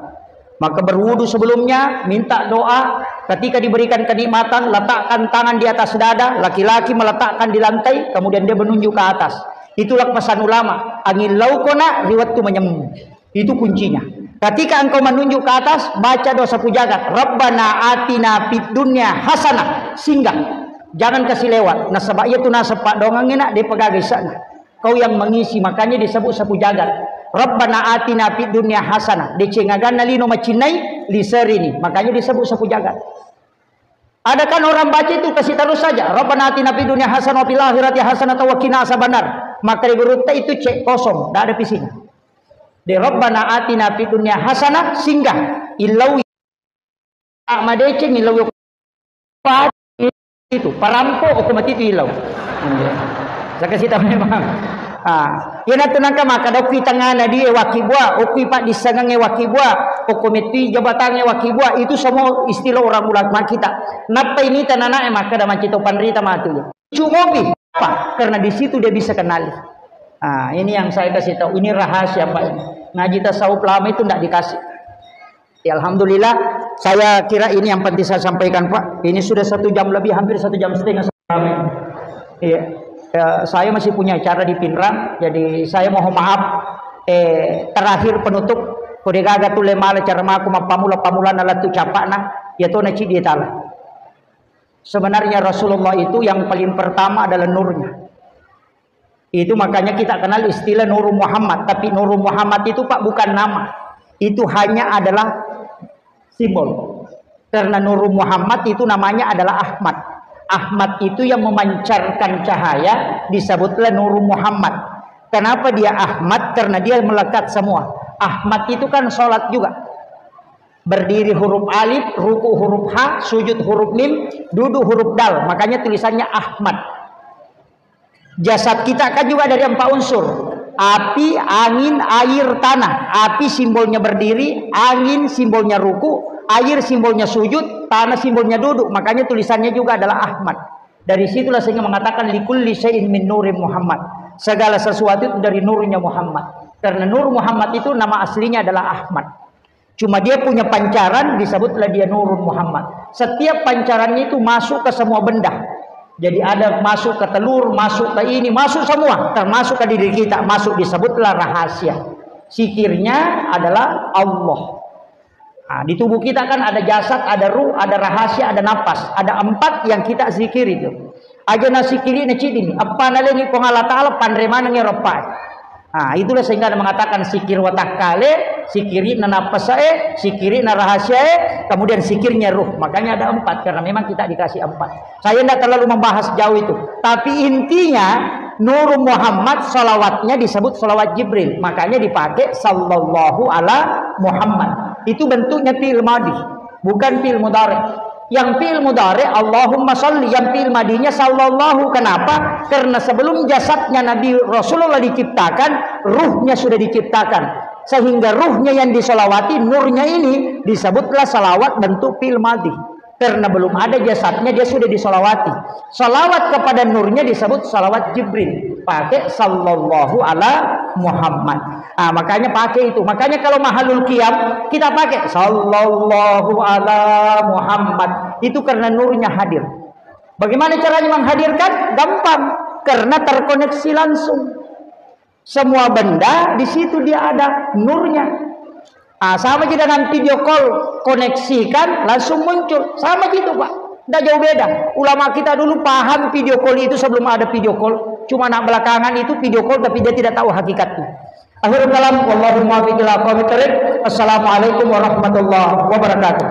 [SPEAKER 2] Maka berwudu sebelumnya, minta doa. Ketika diberikan kenikmatan, letakkan tangan di atas dada. Laki-laki meletakkan di lantai, kemudian dia menunjuk ke atas. Itulah pesan ulama. Angin laukona riwatu menyem. Itu kuncinya. Ketika engkau menunjuk ke atas, baca doa sapu jagat. Rabbana atina fid dunya hasanah. Singgah. Jangan kasih lewat. Nasabak itu nasab Pak dongeng enak dia pegagai sana. Kau yang mengisi, makanya disebut sapu jagat. Rabbana atina fid dunya hasanah. Decengagana lino macinai liserini. Makanya disebut sapu jagat. Ada kan orang baca itu kasih terus saja. Rabbana atina fid dunya hasanah wa fil akhirati hasanah wa qina azabannar. Maka di berita itu cek kosong, tidak ada pisinya. Di Rabbana atina fid dunya hasanah singgah. Illau amadece ilau itu parampo o mati itu ilau. Saya kasih tahu memang. Yan atunangka maka daw kita nga na di wakibwa o pa disangang wakibwa o komiti jabatan wakibwa itu semua istilah orang ulama kita. Napa ini tanana maka daman cito panrita matu. Cumobi Pak, karena di situ dia bisa kenali. Ini yang saya kasih tahu. Ini rahasia Pak. Ngaji tasawuf lama itu tidak dikasih. Ya, alhamdulillah, saya kira ini yang penting saya sampaikan Pak. Ini sudah 1 jam lebih, hampir 1 jam setengah. Iya. Saya masih punya acara di Pinrang, jadi saya mohon maaf. Terakhir penutup, kode gaga tule mala cara maku pamula nalatu capakna, ya to na cidi tala. Sebenarnya Rasulullah itu yang paling pertama adalah nurnya. Itu makanya kita kenal istilah Nur Muhammad. Tapi Nur Muhammad itu Pak bukan nama. Itu hanya adalah simbol. Karena Nur Muhammad itu namanya adalah Ahmad. Ahmad itu yang memancarkan cahaya, disebutlah Nur Muhammad. Kenapa dia Ahmad? Karena dia melekat semua. Ahmad itu kan sholat juga. Berdiri huruf alif, ruku huruf ha, sujud huruf mim, duduk huruf dal. Makanya tulisannya Ahmad. Jasad kita kan juga dari 4 unsur. Api, angin, air, tanah. Api simbolnya berdiri, angin simbolnya ruku, air simbolnya sujud, tanah simbolnya duduk. Makanya tulisannya juga adalah Ahmad. Dari situlah sehingga mengatakan likulli syai'in min nuri Muhammad. Segala sesuatu itu dari nurnya Muhammad. Karena Nur Muhammad itu nama aslinya adalah Ahmad. Cuma dia punya pancaran, disebutlah dia Nurul Muhammad. Setiap pancarannya itu masuk ke semua benda. Jadi ada masuk ke telur, masuk ke ini, masuk semua. Termasuk ke diri kita, masuk disebutlah rahasia. Sikirnya adalah Allah. Di tubuh kita kan ada jasad, ada ruh, ada rahasia, ada napas. Ada 4 yang kita zikir itu. Aja na sikiri na cidini. Apa nalini pengala ta'ala pandremana ngeropai. Itulah sehingga mengatakan sikir watakale, sikiri na napasae, sikiri na rahasiae, kemudian sikirnya ruh. Makanya ada 4 karena memang kita dikasih 4. Saya tidak terlalu membahas jauh itu. Tapi intinya Nur Muhammad salawatnya disebut salawat Jibril. Makanya dipakai sallallahu ala Muhammad. Itu bentuknya fi'il madhi, bukan fi'il mudhari. Yang fi'il mudhari Allahumma sholli, yang fi'il madhinya sallallahu. Kenapa? Karena sebelum jasadnya Nabi Rasulullah diciptakan, ruhnya sudah diciptakan. Sehingga ruhnya yang disolawati, nurnya ini disebutlah salawat bentuk fi'il madhi. Karena belum ada jasadnya dia sudah disolawati. Salawat kepada nurnya disebut salawat Jibril. Pakai sallallahu ala Muhammad. Makanya pakai itu. Makanya kalau mahalul qiyam kita pakai sallallahu ala Muhammad. Itu karena nurnya hadir. Bagaimana caranya menghadirkan? Gampang. Karena terkoneksi langsung. Semua benda di situ dia ada nurnya. Sama kita dengan video call, koneksikan langsung muncul. Sama gitu Pak. Tidak jauh beda. Ulama kita dulu paham video call itu sebelum ada video call. Cuma nak belakangan itu video call tapi dia tidak tahu hakikatnya. Akhirul kalam, wallahu muwaffiq ila aqwamit thoriq. Assalamualaikum warahmatullahi wabarakatuh.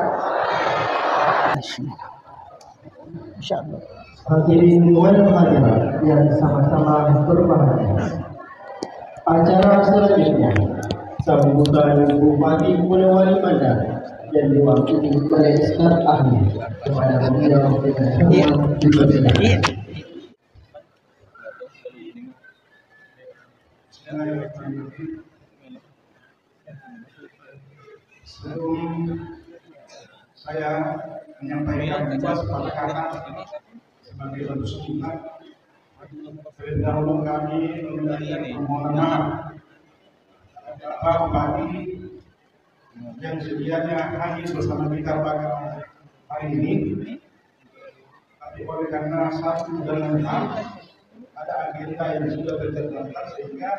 [SPEAKER 2] Insyaallah.
[SPEAKER 3] Hadirin wal hadirat yang sama-sama berbahagia. Acara selanjutnya sambutan Bupati Polewali Mandar yang diwakili oleh Ustaz Ahli kepada beliau dengan dipersilakan.
[SPEAKER 4] Sebelum saya menyampaikan beberapa kata sebagai bentuk sunnah, terlebih dahulu kami mengucapkan permohonan maaf kepada Pak Bupati yang sedianya hadir bersama kita pada hari ini, tapi oleh karena satu dan hal ada agenda yang sudah tertentu sehingga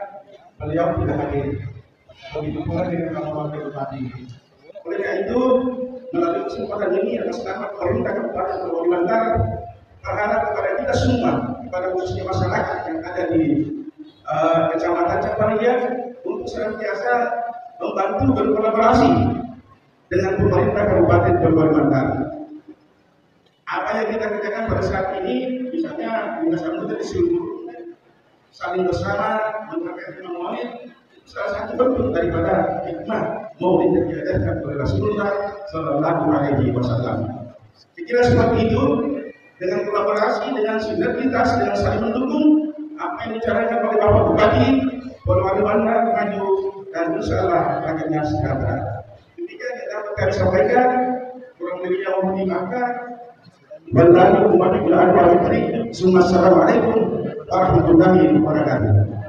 [SPEAKER 4] beliau tidak hadir. Begitu pula dengan Wakil Bupati. Oleh karena itu, melalui kesempatan ini atas nama pemerintah Kabupaten Polewali Mandar berharap kepada kita semua, kepada khususnya masyarakat yang ada di Kecamatan Caparia untuk senantiasa membantu berkolaborasi dengan pemerintah Kabupaten Polewali Mandar. Apa yang kita kerjakan pada saat ini, misalnya dinas anggota di seluruh saling bersama menyampaikan maulid, salah satu bentuk daripada hikmah maulid yang diajarkan oleh Rasulullah Sallallahu Alaihi Wasallam. Kira seperti itu, dengan kolaborasi, dengan sinergitas, dengan saling mendukung apa yang dicaranya oleh Bapak Bupati Polewali Mandar maju dan insyaallah rakyatnya sejahtera. Ketika yang dapat kami sampaikan, kurang lebihnya mohon dimaafkan. Wallahi umat billahi wa Assalamualaikum warahmatullahi wabarakatuh.